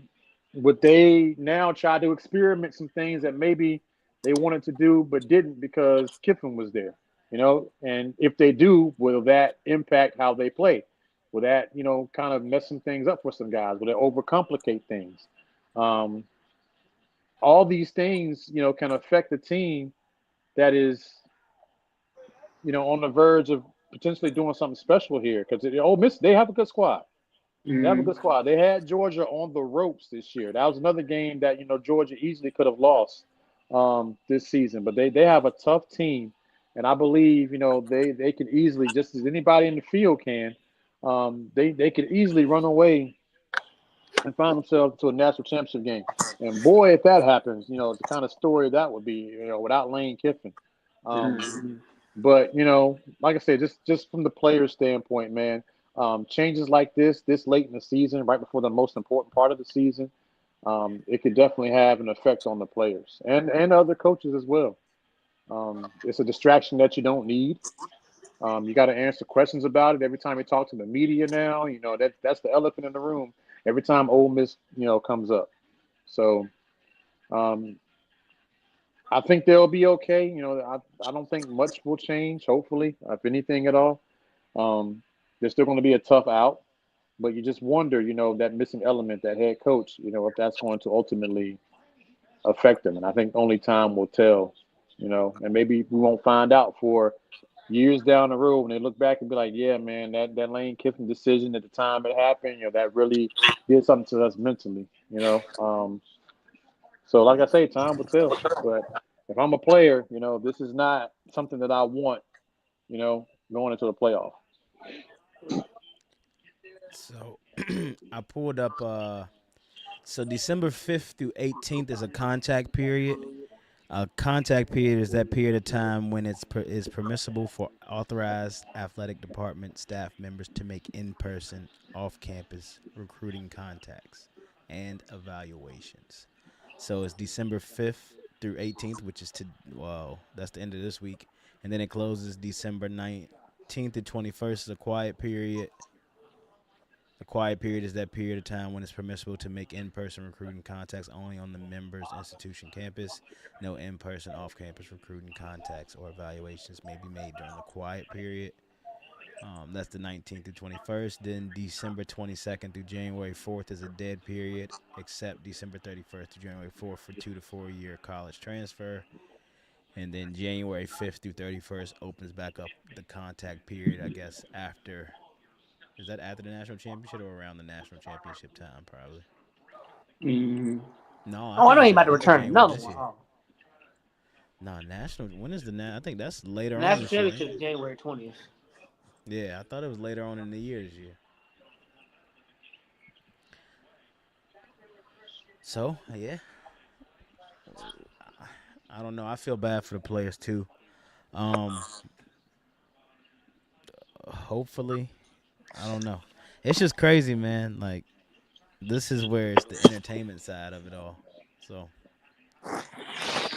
would they now try to experiment some things that maybe they wanted to do but didn't because Kiffin was there? And if they do, will that impact how they play? Will that kind of mess some things up for some guys? Will it overcomplicate things? Um, all these things, can affect the team that is, on the verge of potentially doing something special here. Because Ole Miss, they have a good squad. They have a Mm-hmm. good squad. They had Georgia on the ropes this year. That was another game that Georgia easily could have lost this season. But they have a tough team, and I believe they could easily, just as anybody in the field can, they could easily run away and find themselves to a national championship game. And boy, if that happens, the kind of story that would be, without Lane Kiffin. Um, Mm-hmm. but like I said, just from the player's standpoint, man, changes like this late in the season, right before the most important part of the season, it could definitely have an effect on the players and other coaches as well. It's a distraction that you don't need. You got to answer questions about it every time you talk to the media now. That's the elephant in the room every time Ole Miss comes up. So um, I think they'll be okay. I don't think much will change. Hopefully, if anything at all, they're still going to be a tough out. But you just wonder, that missing element, that head coach, if that's going to ultimately affect them. And I think only time will tell. And maybe we won't find out for years down the road when they look back and be like, yeah, man, that Lane Kiffin decision at the time it happened, that really did something to us mentally. So like I say, time will tell. But if I'm a player, this is not something that I want, going into the playoff. So I pulled up. So December 5th through 18th is a contact period. A contact period is that period of time when is permissible for authorized athletic department staff members to make in-person, off-campus recruiting contacts and evaluations. So it's December 5th through 18th, which is that's the end of this week, and then it closes December 19th to 21st is a quiet period. A quiet period is that period of time when it's permissible to make in-person recruiting contacts only on the member's institution campus. No in-person, off-campus recruiting contacts or evaluations may be made during the quiet period. That's the 19th through 21st. Then December 22nd through January 4th is a dead period, except December 31st through January 4th for 2 to 4 year college transfer. And then January 5th through 31st opens back up the contact period, I guess, after. Is that after the national championship or around the national championship time? Probably. Mm-hmm. No, I Oh, I think know it's he at about the to end of return January another this one. year. Oh. No, national. When is I think that's later on National this year, ain't it? championship January 20th. Yeah, I thought it was later on in the year this year. So yeah, I don't know. I feel bad for the players too. Um, hopefully, I don't know. It's just crazy, man. Like this is where it's the entertainment side of it all. So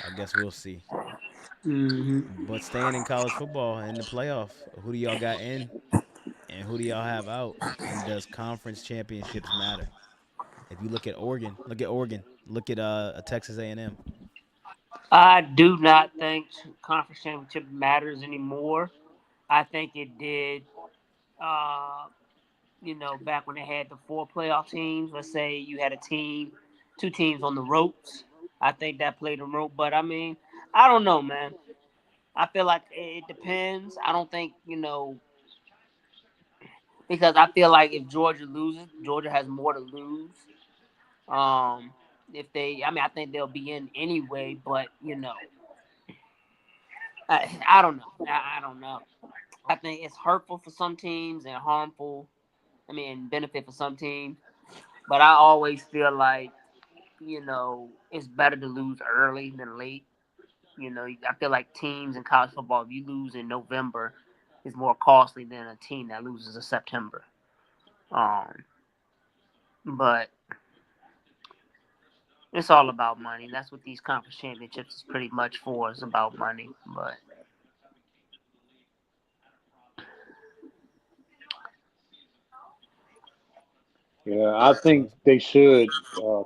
I guess we'll see. Mm-hmm. But staying in college football in the playoff, who do y'all got in, and who do y'all have out? And does conference championships matter? If you look at Oregon, look at Texas A&M. I do not think conference championship matters anymore. I think it did. Uh, back when they had the four playoff teams. Let's say you had two teams on the ropes. I think that played a role. But I mean, I don't know, man. I feel like it depends. I don't think because I feel like if Georgia loses, Georgia has more to lose. Um, If they, I mean, I think they'll be in anyway. But I don't know. I don't know. I think it's hurtful for some teams and harmful. I mean, benefit for some teams. But I always feel like it's better to lose early than late. I feel like teams in college football, if you lose in November, is more costly than a team that loses in September. Um, but it's all about money. That's what these conference championships is pretty much for. It's about money. But Yeah, I think they should.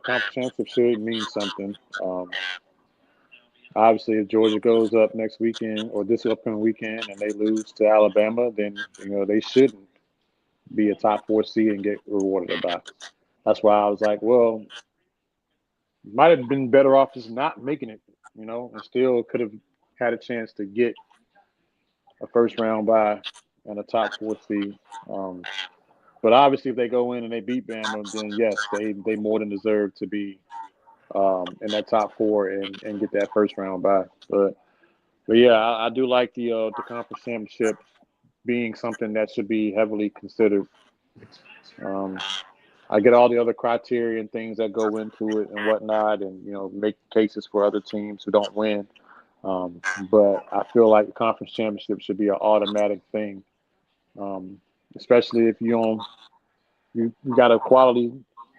Conference championship should mean something. Obviously, if Georgia goes up next weekend or this upcoming weekend and they lose to Alabama, then they shouldn't be a top four seed and get rewarded a bye. That's why I was like, well, might have been better off just not making it, and still could have had a chance to get a first round bye and a top four seed. Um, but obviously, if they go in and they beat Bama, then yes, they more than deserve to be in that top four and get that first round bye. But yeah, I do like the conference championship being something that should be heavily considered. Um, I get all the other criteria and things that go into it and whatnot, and make cases for other teams who don't win. But I feel like the conference championship should be an automatic thing, especially if you got a quality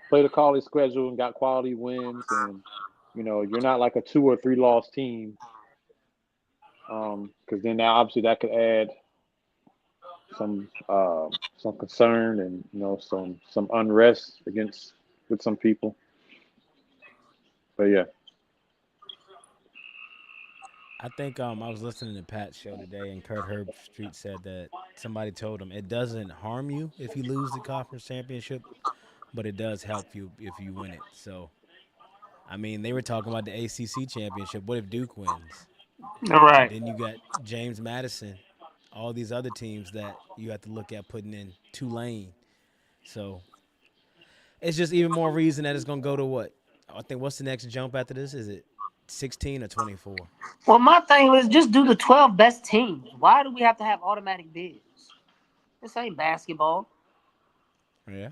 play the quality schedule and got quality wins, and you're not like a 2 or 3 loss team, because then now obviously that could add some concern and some unrest against with some people. But yeah. I think I was listening to Pat's show today, and Kurt Herbstreit said that somebody told him it doesn't harm you if you lose the conference championship, but it does help you if you win it. So, I mean, they were talking about the ACC championship. What if Duke wins? all right. Then you got James Madison, all these other teams that you have to look at putting in Tulane. So it's just even more reason that it's gonna go to what? I think what's the next jump after this? Is it 16 or 24? Well, my thing was just do the 12 best teams. Why do we have to have automatic bids? This ain't basketball. Yeah.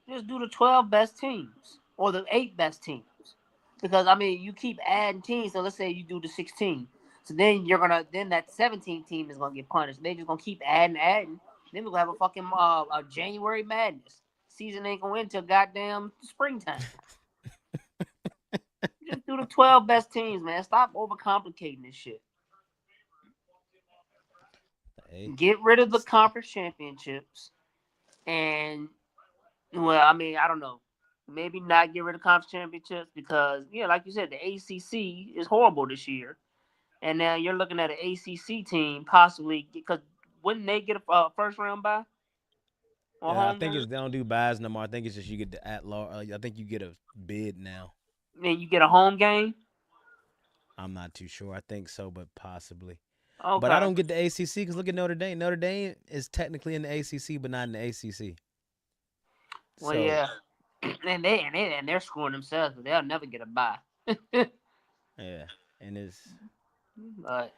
Just do the 12 best teams or the 8 best teams. Because I mean, you keep adding teams. So let's say you do the 16. So then that 17 team is gonna get punished. They just gonna keep adding. Then we're gonna have a fucking a January madness. Season ain't gonna end till goddamn springtime. Just do the 12 best teams, man. Stop overcomplicating this shit. Hey. Get rid of the conference championships. And well, I mean, I don't know. Maybe not get rid of conference championships because, like you said, the ACC is horrible this year. And now you're looking at an ACC team possibly because wouldn't they get a first round bye or I home think game? it's they don't do buys no more. I think it's just you get the at large. I think you get a bid now. Then you get a home game. I'm not too sure. I think so, but possibly. But I Okay. don't get the ACC because look at Notre Dame. Notre Dame is technically in the ACC, but not in the ACC. Well, So yeah, and they're screwing themselves, but they'll never get a bye. yeah, and But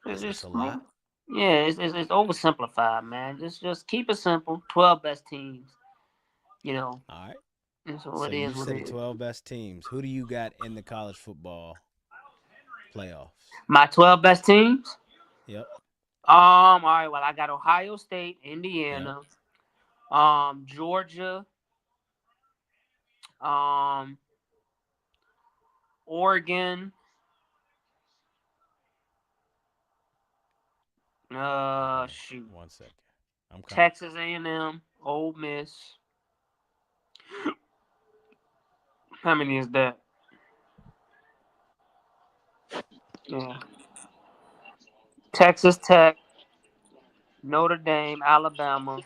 it's it's just a lot. yeah, it's oversimplified, man. Just keep it simple. 12 best teams. You know, All right. and so So it you is what said the it is. 12 best teams. Who do you got in the college football playoffs? My 12 best teams. Yep. All right. Well, I got Ohio State, Yep. Indiana, Georgia, um, Oregon, Okay. shoot, 1 second. I'm coming. Texas A&M, Ole Miss. How many is that? Yeah. Texas Tech, Notre Dame, Alabama.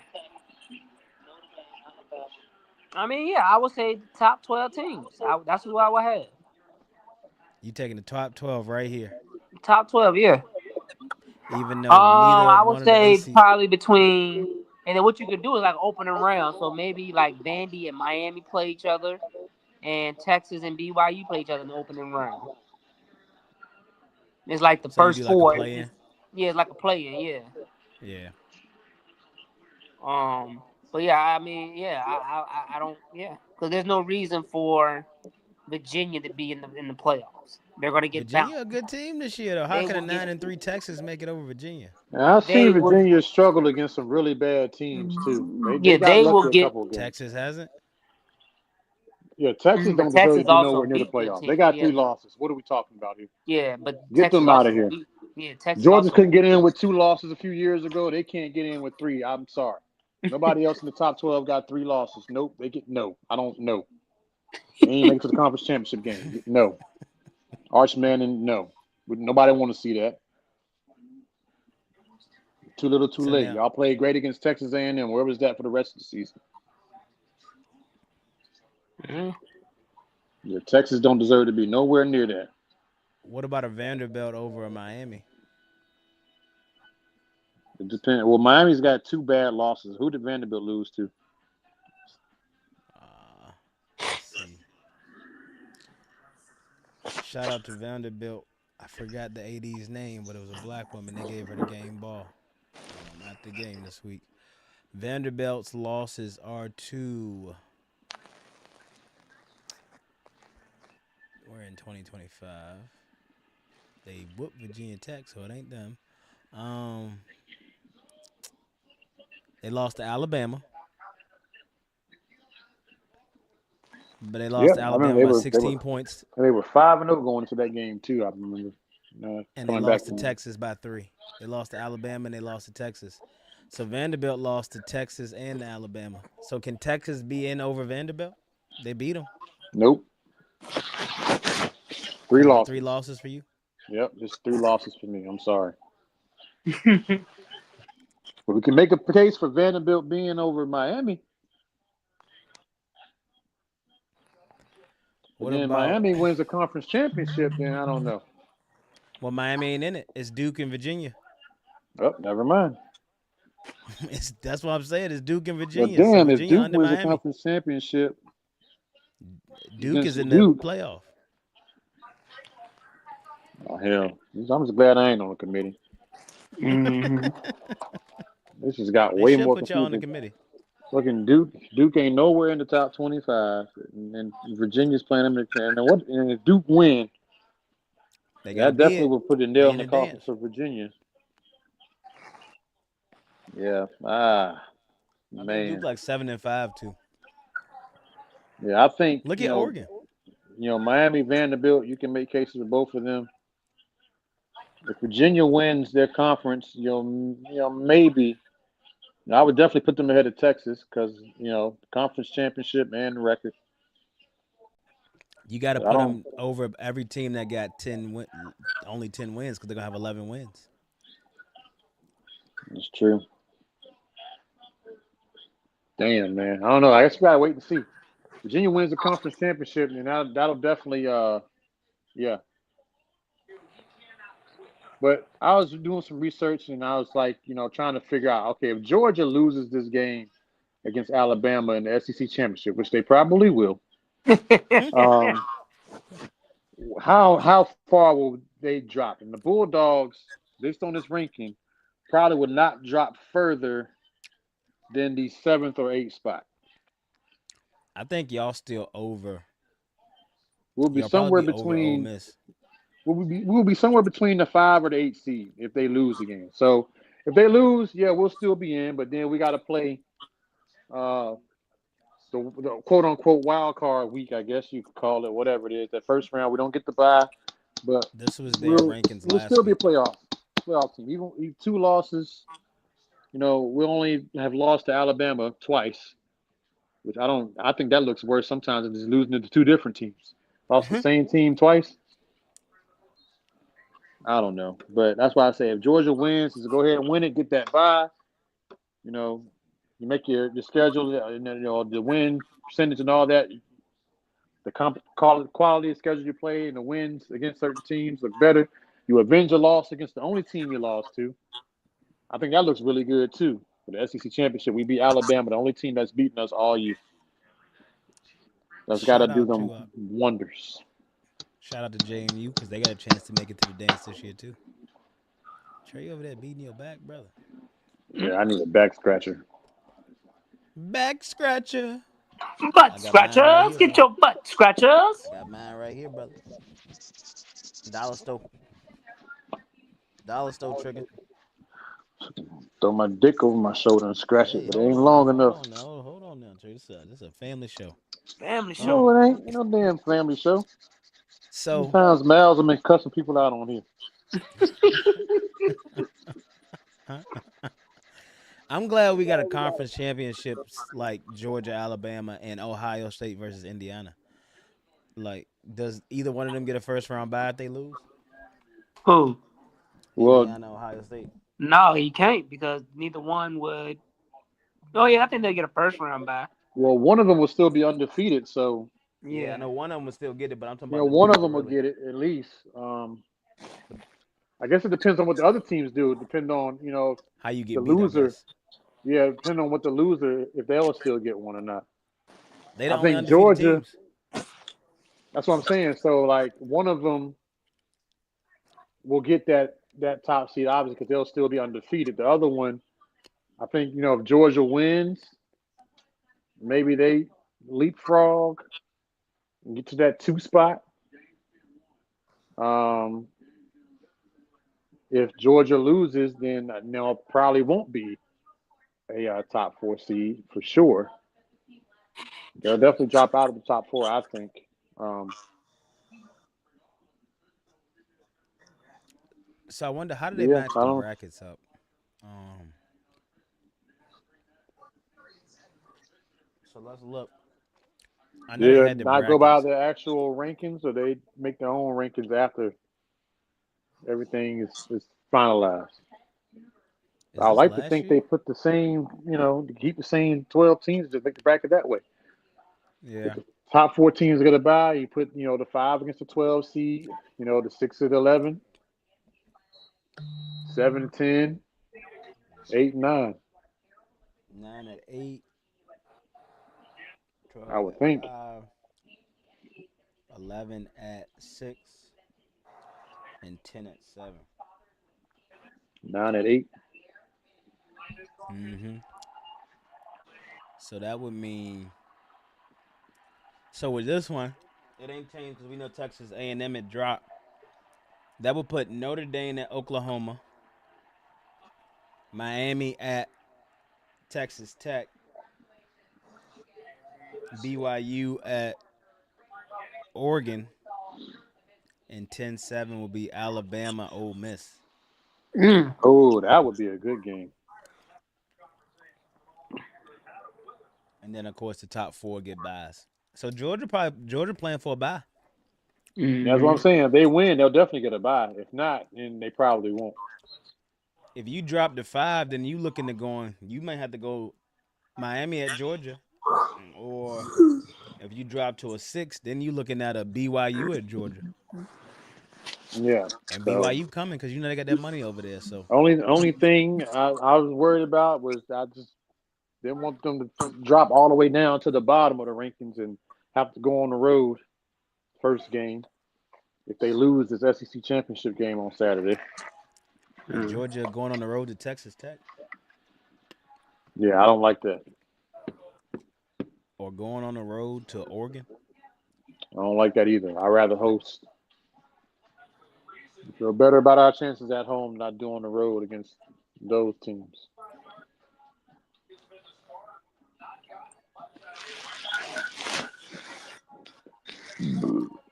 I mean, yeah, I would say the top 12 teams. That's who I would have. You taking the top 12 right here, Top 12, yeah. even though neither I would one of the say AC. probably between, and then what you could do is like opening round. So maybe like Vandy and Miami play each other. and Texas and BYU play each other in the opening round. It's like the So you first do like a four. play-in? Yeah, it's like a play-in. Yeah. Yeah. But yeah, I mean, yeah, I don't, yeah, because there's no reason for Virginia to be in the playoffs. They're gonna get bounced. Virginia a good team this year though. How They could a will get. 9-3 Texas make it over Virginia? And I've seen They will. Virginia struggle against some really bad teams too. They Yeah, got they lucky will a get. couple of games. Texas hasn't. Yeah, Texas But don't deserve to Texas be also nowhere near the beat good playoffs. They teams. got Yeah, 3 losses. What are we talking about here? yeah, but Get Texas them out of also here. beat. Yeah, Texas Georgia also couldn't get beat. in with 2 losses a few years ago. They can't get in with 3. I'm sorry. Nobody else in the top 12 got 3 losses. Nope. They get no. I don't know. They ain't make it to the conference championship game. No. Archman and no. Nobody want to see that. Too little, too So late. now, Y'all played great against Texas A&M. Where was that for the rest of the season? Mhm. Yeah, Texas don't deserve to be nowhere near that. what about a Vanderbilt over a Miami? It depends. Well, Miami's got 2 bad losses. Who did Vanderbilt lose to? Let's see. Shout out to Vanderbilt. I forgot the AD's name, but it was a black woman. They gave her the game ball at the game this week. Vanderbilt's losses are to. We're in 2025. They whooped Virginia Tech, so it ain't them. They lost to Alabama, but they lost Yep, to I remember Alabama by 16 points, they were 5-0 going into that game too. I remember. and they Coming back lost to Texas by 3. They lost to Alabama and they lost to Texas. So Vanderbilt lost to Texas and Alabama. So can Texas be in over Vanderbilt? They beat them. Nope. 3 losses. 3 losses for you. Yep, just 3 losses for me. I'm sorry. But we can make a case for Vanderbilt being over Miami. What And then about? Miami wins the conference championship, then I don't know. Well, Miami ain't in it. It's Duke and Virginia. Oh, never mind. That's what I'm saying. It's Duke and Well, Virginia. So damn, if Virginia Duke under wins the Miami. conference championship Duke against is in Duke, the playoff. oh hell, I'm just glad I ain't on the committee. Mhm. This has got They way should more put y'all on the confusing. committee. Fucking Duke ain't nowhere in the top 25, and Virginia's playing them. And if Duke win, They got to that be definitely it. will put a They nail in in the the coffin dance. for Virginia. Yeah. I think Man. Duke like 7-5 too. Yeah, I think Look at Oregon. Miami, Vanderbilt, you can make cases with both of them. If Virginia wins their conference, maybe. I would definitely put them ahead of Texas because conference championship and record. You got to But I put don't. them over every team that got only 10 wins because they're gonna have 11 wins. It's true. Damn, man. I don't know. I guess we gotta wait and see. Virginia wins the conference championship, and that'll definitely, yeah. But I was doing some research, and I was like, trying to figure out, okay, if Georgia loses this game against Alabama in the SEC championship, which they probably will, how far will they drop? And the Bulldogs, based on this ranking, probably would not drop further than the 7th or 8th spot. I think y'all still over. We'll be Y'all somewhere probably be over Ole between. Miss. We'll be somewhere between the 5 or the 8 seed if they lose again. So if they lose, yeah, we'll still be in. But then we got to play the quote unquote wild card week, I guess you could call it, whatever it is. That first round, we don't get to bye, but This was their rankings we'll last still be a week. playoff team. Even 2 losses. We only have lost to Alabama twice, which I think that looks worse sometimes than just losing to 2 different teams. Lost the same team twice. I don't know, but that's why I say if Georgia wins, just go ahead and win it, get that bye. You make your schedule, the win percentage and all that. The quality of schedule you play and the wins against certain teams look better. You avenge a loss against the only team you lost to. I think that looks really good too. For the SEC championship, we beat Alabama, the only team that's beaten us all year. That's got to Shout do out them to wonders. shout out to JMU because they got a chance to make it to the dance this year too. Trey over there beating your back, brother. Yeah, I need a back scratcher. Back scratcher. Butt I got mine right scratchers, here, get brother. your butt scratchers. I got mine right here, brother. Dollar store. Dollar store trigger. Throw my dick over my shoulder and scratch it, Hey, but it hold ain't on now. long Hold enough. on now. Hold on now, Trey. This is a family show. Family show. No, it ain't. Ain't no damn family show. So Sometimes Miles have been cussing people out on here. I'm glad we got a conference championships like Georgia, Alabama, and Ohio State versus Indiana. Like, does either one of them get a first round bye if they lose? Who? Well, Indiana, Ohio State. No, he can't because neither one would. Oh yeah, I think they'll get a first round bye. well, one of them will still be undefeated, so Yeah, I Yeah. know one of them will still get it, but I'm talking you about know the one dudes of that them will really. get it at least. I guess it depends on what the other teams do. Depend on How you the get beat, I loser. guess. Yeah, depending on what the loser if they'll still get one or not. They the I only think undefeated Georgia. teams. That's what I'm saying. So like one of them will get that top seed obviously because they'll still be undefeated. The other one, I think if Georgia wins, maybe they leapfrog and get to that 2 spot. Um, if Georgia loses, then probably won't be a top 4 seed for sure. They'll definitely drop out of the top 4, I think. Um, So I wonder how do they yeah, match I the don't. brackets up? Um, so let's look. I know they They had the not go by brackets. the actual rankings, or they make their own rankings after everything is finalized. Is I this like to last think they year? put the same, to keep the same 12 teams to make the bracket that way. If Yeah. the top 4 teams are going to buy, you put, the 5 against the 12 seed, the 6 and 11, 7 and 10, 8 and 9, 9 at 8, I 12 would at think. 5, 11 at 6, and 10 at 7. 9 at 8. Mm-hmm. So that would mean. So with this one, it ain't changed because we know Texas A&M had dropped. That would put Notre Dame at Oklahoma, Miami at Texas Tech, BYU at Oregon, and 10-7 will be Alabama, Ole Miss. Mm. Oh, that would be a good game. And then, of course, the top 4 get buys. So Georgia playing for a bye. That's what I'm Mm. saying. If they win, they'll definitely get a bye. If not, then they probably won't. If you drop to 5, then you looking to going. You might have to go Miami at Georgia, or if you drop to a 6, then you looking at a BYU at Georgia, Yeah. and So BYU coming because they got that money over there. So only thing I was worried about was I just didn't want them to drop all the way down to the bottom of the rankings and have to go on the road first game if they lose this SEC championship game on Saturday. is Georgia going on the road to Texas Tech Yeah, I don't like that. or going on the road to Oregon? I don't like that either. I'd rather host. We feel better about our chances at home, not doing the road against those teams.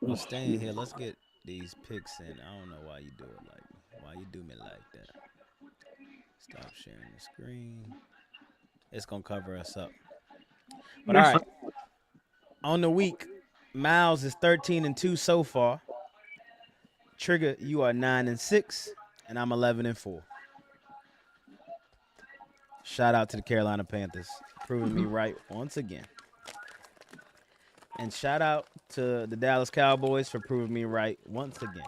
Well, staying here, let's get these picks in. I don't know why you do it why you do me like that. Stop sharing the screen. It's gonna cover us up. But all Yes, sir. right, on the week, Miles is 13-2 so far. Trigger, you are 9-6, and I'm 11-4. Shout out to the Carolina Panthers, proving me right once again. And shout out to the Dallas Cowboys for proving me right once again.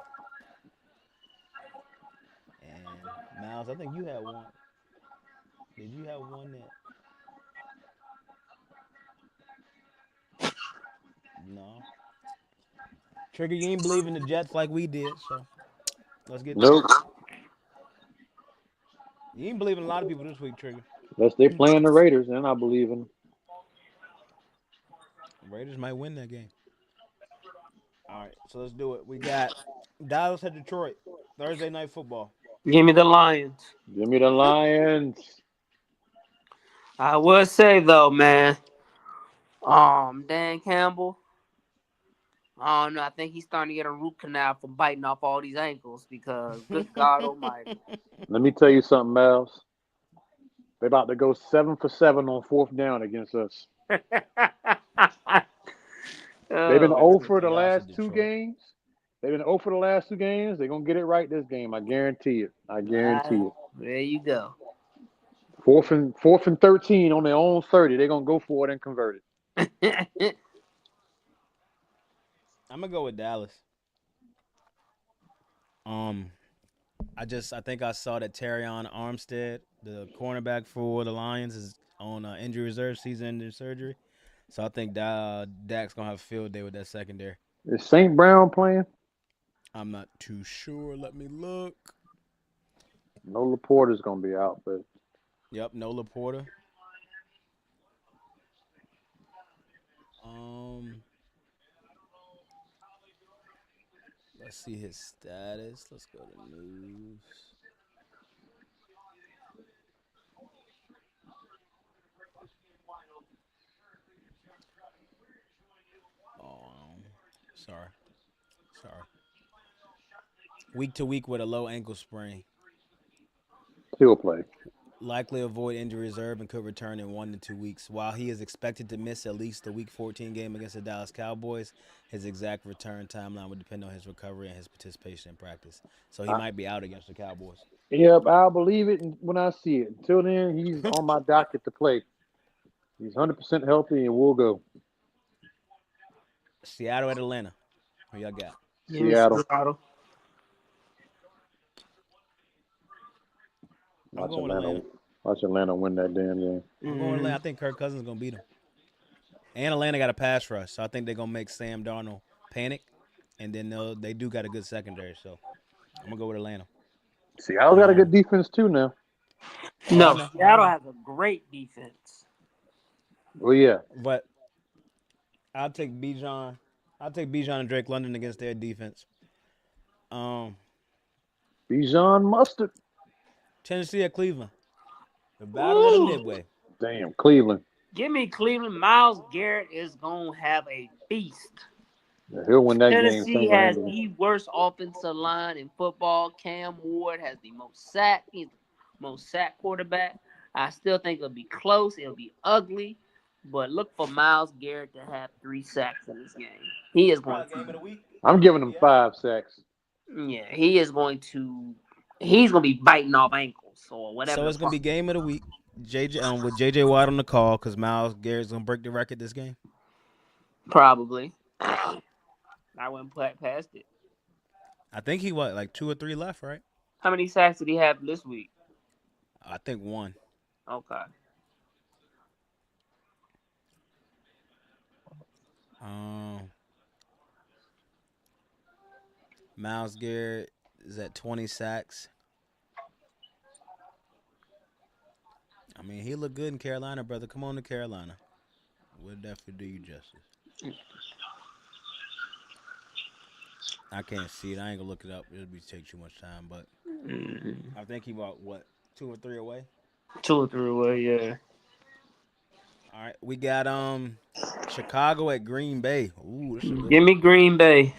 And Miles, I think you had one. Did you have one that No. Trigger, you ain't believe in the Jets like we did, so let's get to Nope. it. You ain't believe in a lot of people this week, Trigger. Unless they playing the Raiders, then I believe in them. Raiders might win that game. All right, so let's do it. We got Dallas at Detroit, Thursday night football. Give me the Lions. Give me the Lions. I would say though, man, Dan Campbell. I don't know. I think he's starting to get a root canal from biting off all these ankles because, good God Almighty. Let me tell you something, Miles. They about to go 7 for 7 on 4th down against us. They've been Oh, 0 Good for the chaos in last 2 Detroit. games. They've been 0 for the last 2 games. They're gonna get it right this game. I guarantee it. I guarantee it. there you go. Fourth and 13 on their own 30. They're gonna go for it and convert it. I'm gonna go with Dallas. I think I saw that Terrion Armstead, the cornerback for the Lions, is on injury reserve, season-ending surgery. So I think Dak's gonna have a field day with that secondary. Is St. Brown playing? I'm not too sure. Let me look. No, Laporta's gonna be out, but Yep, no Laporta. Let's see his status. Let's go to news. Sorry. Week to week with a low ankle sprain. he'll play. Likely avoid injury reserve and could return in 1 to 2 weeks. While he is expected to miss at least the Week 14 game against the Dallas Cowboys, his exact return timeline would depend on his recovery and his participation in practice. So he might be out against the Cowboys. Yep, I'll believe it when I see it. Until then, he's on my docket to play. He's 100% healthy, and we'll go. Seattle at Atlanta. Who y'all got? Seattle. I'm going with Atlanta. Watch Atlanta win that damn game. I'm going with Atlanta. I think Kirk Cousins is going to beat him. And Atlanta got a pass rush, so I think they're going to make Sam Darnold panic. And then they do got a good secondary, so I'm going to go with Atlanta. Seattle got a good defense, too, now. No, Seattle has a great defense. Well, yeah. But I'll take Bijan. And Drake London against their defense. Bijan Mustard. Tennessee at Cleveland. The battle of the Midway. Damn, Cleveland. Give me Cleveland. Myles Garrett is going to have a feast. Yeah, he'll win that Tennessee game. has the worst offensive line in football. Cam Ward has the most sack. He's the most sacked quarterback. I still think it'll be close. It'll be ugly. But look for Myles Garrett to have 3 sacks in this game. He is going to. I'm giving him 5 sacks. Yeah, he is going to. He's going to be biting off ankles or whatever. So it's going to be game of the week. With JJ Watt on the call because Myles Garrett's going to break the record this game. Probably. I wouldn't put past it. I think he like 2 or 3 left, right? How many sacks did he have this week? I think 1. Okay. Myles Garrett is at 20 sacks. I mean, he looked good in Carolina, brother. Come on to Carolina. We'll definitely do you justice. I can't see it. I ain't gonna look it up. It'll take too much time, but I think he bought 2 or 3 away. 2 or 3 away, yeah. All right, we got Chicago at Green Bay. Ooh, give me Green Bay.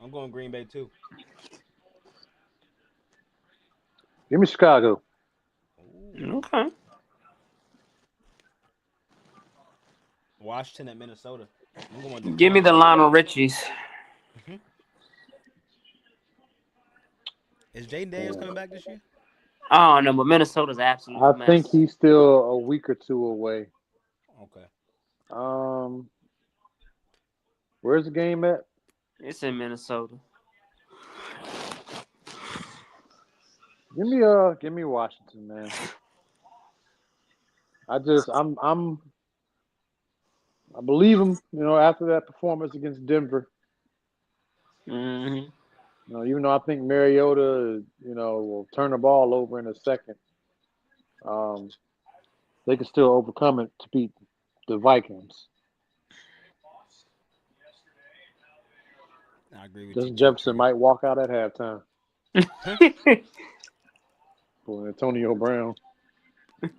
I'm going Green Bay too. Give me Chicago. Ooh. Okay. Washington at Minnesota. Give me the Lionel Richies. Is Jaden Daniels coming back this year? I don't know, but Minnesota's absolutely. I think he's still a week or 2 away. Okay. Where's the game at? It's in Minnesota. Give me Washington, man. I believe him. After that performance against Denver, Mm-hmm. even though I think Mariota, will turn the ball over in a second, um, they can still overcome it to beat the Vikings. I agree with you Justin too, Jefferson Trey. might walk out at halftime for Antonio Brown.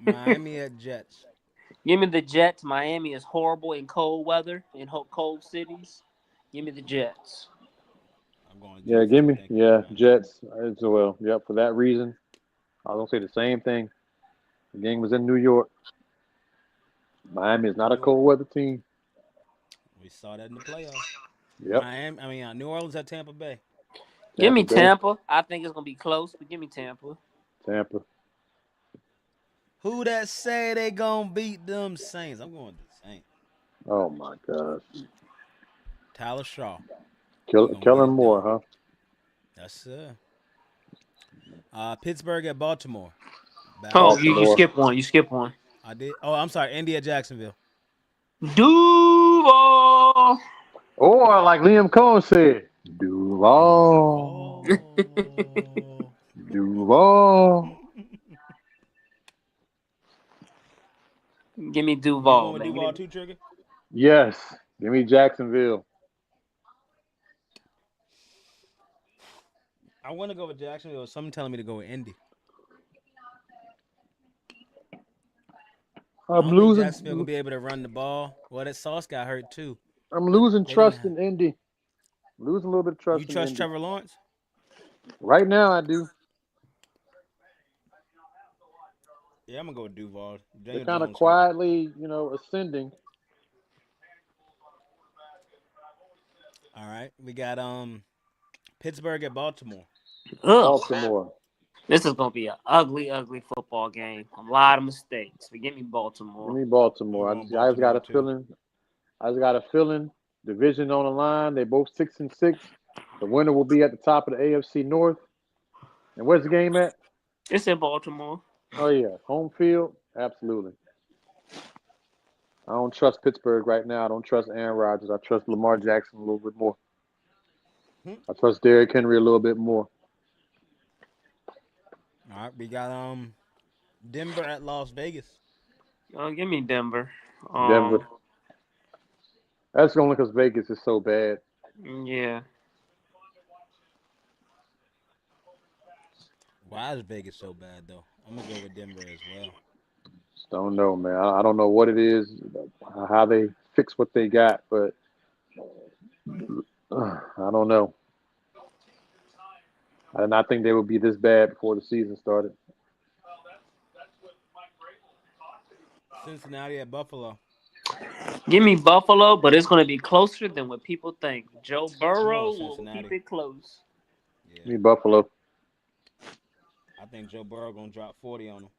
Miami at Jets. Give me the Jets. Miami is horrible in cold weather, in cold cities. Give me the Jets. I'm going Yeah, Jets give too. me. Thank you very Yeah, much. Jets as well. Yep, for that reason, I was gonna say the same thing. The game was in New York. Miami is not New a York. cold weather team. We saw that in the playoffs. Yep, New Orleans at Tampa Bay. Give Tampa me Bay, Tampa. I think it's gonna be close, but give me Tampa. Tampa. Who that say they gonna beat them Saints? I'm going to the Saints. Oh my gosh, Tyler Shaw. He gonna get Kellen it Moore, done. huh? That's Pittsburgh at Baltimore. Oh, Ballast you Baltimore. Colts. skip one. You skip one. I did. Oh, I'm sorry. Indy at Jacksonville. Duval. Or like Liam Cohen said, Duval, Duval. Duval. Give me You going Duval, with man. Duval too, Trigger? Yes, give me Jacksonville. I want to go with Jacksonville. Someone telling me to go with Indy. I I'm don't think Jacksonville losing. gonna be able to run the ball. Well, that Sauce got hurt too, I'm but losing they didn't trust have. in Indy. Losing a little bit of You trust in trust Indy. Trevor Lawrence? Right now, I do. Yeah, I'm gonna go with Duval. They're Daniel kind of Jones hurt. quietly, ascending. All right, we got Pittsburgh at Baltimore. Ugh. Baltimore. This is gonna be an ugly, ugly football game. A lot of mistakes. But give me Give Baltimore. me I'm Baltimore. going I just got Baltimore a too. feeling. I just got a feeling. Division on the line. They both 6-6. The winner will be at the top of the AFC North. And where's the game at? It's in Baltimore. Oh yeah, home field. Absolutely. I don't trust Pittsburgh right now. I don't trust Aaron Rodgers. I trust Lamar Jackson a little bit more. Hmm. I trust Derrick Henry a little bit more. All right, we got Denver at Las Vegas. Give me Denver. Denver. That's only because Vegas is so bad. Yeah. Why is Vegas so bad though? I'm gonna go with Denver as well. Just don't know, man. I don't know what it is, how they fix what they got, but I don't know. I did not think they would be this bad before the season started. Cincinnati at Buffalo. Give me Buffalo, but it's gonna be closer than what people think. Joe I'm going Burrow will keep Cincinnati. it close. Yeah, Me Buffalo. I think Joe Burrow gonna drop 40 on them.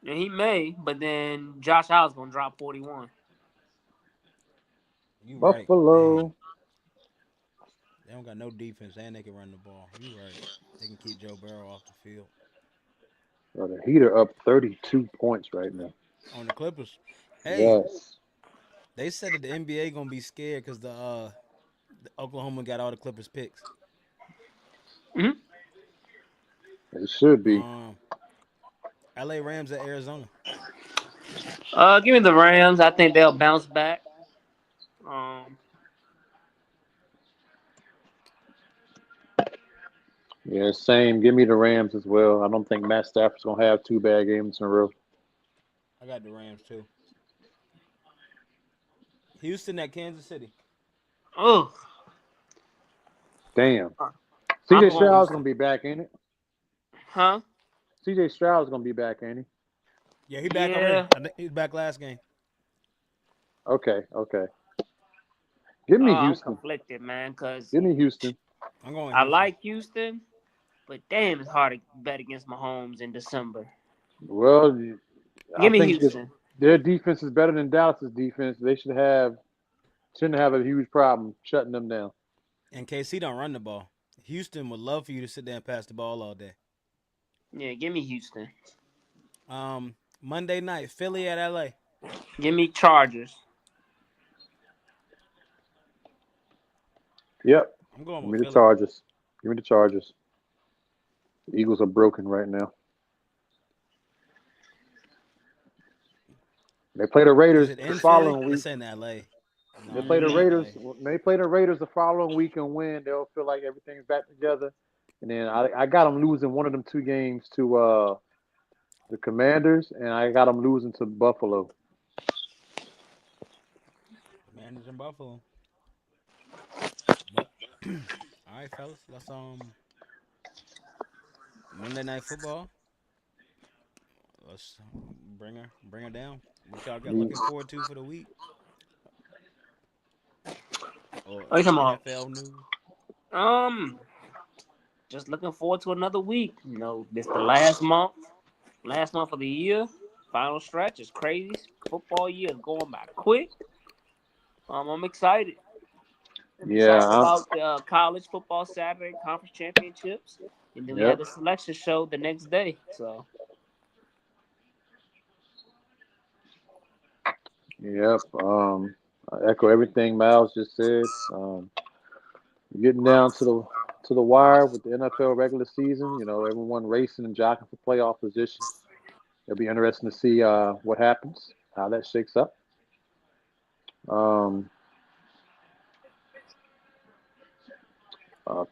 And he may, but then Josh Allen's gonna drop 41. You right. Dang, Buffalo. they don't got no defense and they can run the ball. You right. They can keep Joe Burrow off the field. The Heat are up 32 points right now. On the Clippers. Hey, Yes. they said that the NBA gonna be scared because the Oklahoma got all the Clippers picks. Mm-hmm. It should be. LA Rams at Arizona. Give me the Rams. I think they'll bounce back. Um, Yeah, same. Give me the Rams as well. I don't think Matt Stafford's going to have two bad games in a row. I got the Rams too. Houston at Kansas City. oh, Damn. I'm CJ going Stroud's going Houston. to be back, ain't it? Huh? CJ Stroud's going to be back, ain't he? Yeah, he back already. Yeah. I think he's back last game. Okay. Give me I'm Houston. conflicted, man, because Give me Houston. I'm going I Houston. like Houston, but damn, it's hard to bet against Mahomes in December. Well, I Give me think if Houston. their defense is better than Dallas's defense, they shouldn't have a huge problem shutting them down. In case he don't run the ball. Houston would love for you to sit there and pass the ball all day. Yeah, give me Houston. Monday night, Philly at LA. Give me Chargers. Yep. I'm going Give with me the Philly. Chargers. Give me the Chargers. The Eagles are broken right now. They play the Is Raiders it the in Philly? following week. It's in LA. They No, play it's the in Hmm. Raiders. LA. When they play the Raiders the following week and win, they'll feel like everything's back together. And then I got them losing one of them two games to the Commanders, and I got them losing to Buffalo. Commanders in Buffalo. But all right, fellas, let's Monday Night Football. Let's bring her down. What y'all got looking forward to for the week or What you talking about? NFL news? Um, just looking forward to another week. This the last month of the year. Final stretch is crazy. Football year is going by quick. I'm excited. I'm Yeah, excited about the college football Saturday conference championships, and then we yep, had the selection show the next day. So yep. I echo everything Miles just said. Getting down to the wire with the NFL regular season. Everyone racing and jockeying for playoff position. It'll be interesting to see what happens, how that shakes up. Um,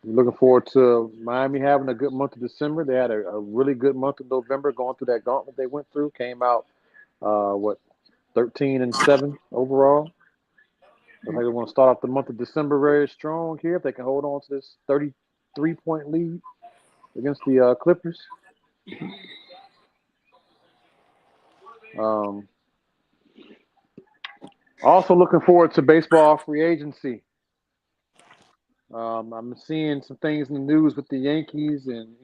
Looking forward to Miami having a good month of December. They had a really good month of November going through that gauntlet they went through. Came out what 13-7 overall. Looks like they want to start off the month of December very strong here. If they can hold on to this 33-point lead against the Clippers. Um, Also looking forward to baseball free agency. I'm seeing some things in the news with the Yankees and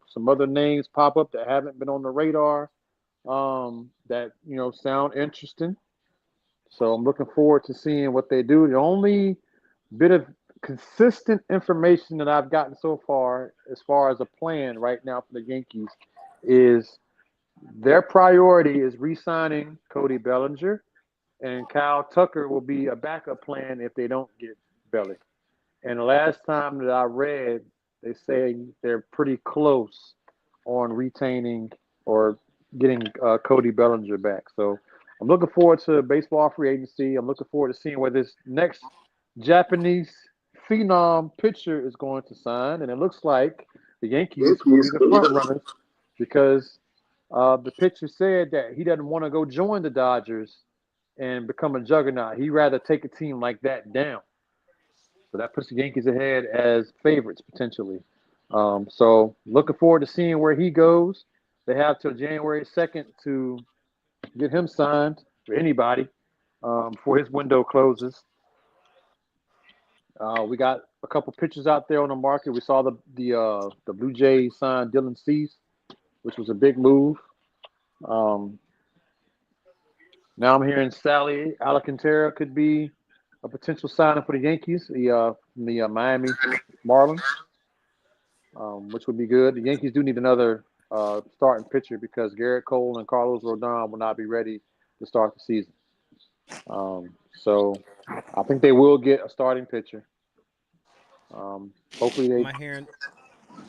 some other names pop up that haven't been on the radar that sound interesting. So I'm looking forward to seeing what they do. The only bit of consistent information that I've gotten so far, as far as a plan right now for the Yankees, is their priority is re-signing Cody Bellinger, and Kyle Tucker will be a backup plan if they don't get Belly. And the last time that I read, they say they're pretty close on retaining or getting Cody Bellinger back. So I'm looking forward to baseball free agency. I'm looking forward to seeing where this next Japanese phenom pitcher is going to sign. And it looks like the Yankees will be the front runners because the pitcher said that he doesn't want to go join the Dodgers and become a juggernaut. He'd rather take a team like that down. So that puts the Yankees ahead as favorites potentially. So looking forward to seeing where he goes. They have till January 2nd to get him signed for anybody before his window closes. We got a couple pitchers out there on the market. We saw the Blue Jays sign Dylan Cease, which was a big move. Um, Now I'm hearing Sally Alcantara could be a potential signing for the Yankees, from the Miami Marlins, which would be good. The Yankees do need another starting pitcher because Garrett Cole and Carlos Rodon will not be ready to start the season. So I think they will get a starting pitcher. Hopefully Am they I hearing?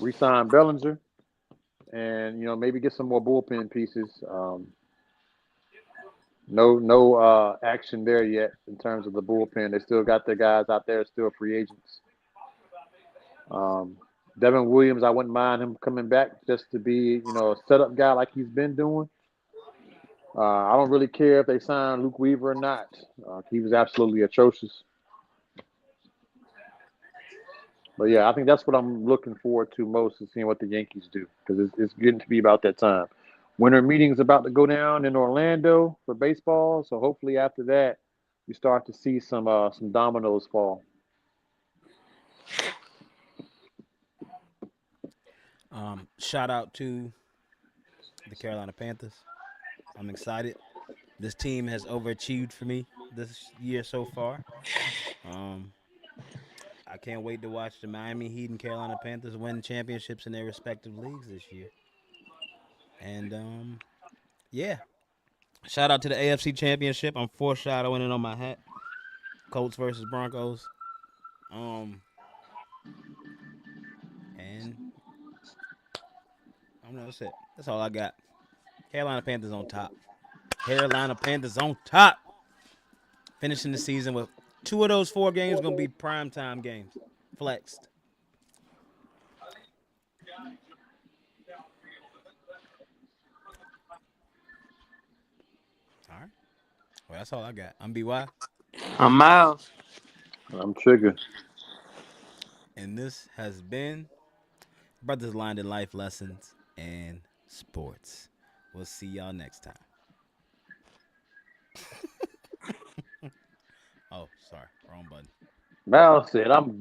re-sign Bellinger and maybe get some more bullpen pieces. No action there yet in terms of the bullpen. They still got their guys out there, still free agents. Um, Devin Williams, I wouldn't mind him coming back just to be, a setup guy like he's been doing. I don't really care if they sign Luke Weaver or not. He was absolutely atrocious. But yeah, I think that's what I'm looking forward to most is seeing what the Yankees do because it's getting to be about that time. Winter meeting's about to go down in Orlando for baseball, so hopefully after that we start to see some dominoes fall. Shout out to the Carolina Panthers. I'm excited. This team has overachieved for me this year so far. Um, I can't wait to watch the Miami Heat and Carolina Panthers win championships in their respective leagues this year. And yeah, Shout out to the AFC Championship. I'm foreshadowing it on my hat. Colts versus Broncos. And I don't know. That's it. That's all I got. Carolina Panthers on top. Carolina Panthers on top. Finishing the season with 2 of those 4 games going to be primetime games. Flexed. All right. Well, that's all I got. I'm BY. I'm Miles. I'm Trigger. And this has been Brothers Lined in Life Lessons and Sports. We'll see y'all next time. Oh, sorry. Wrong button. Mal said, I'm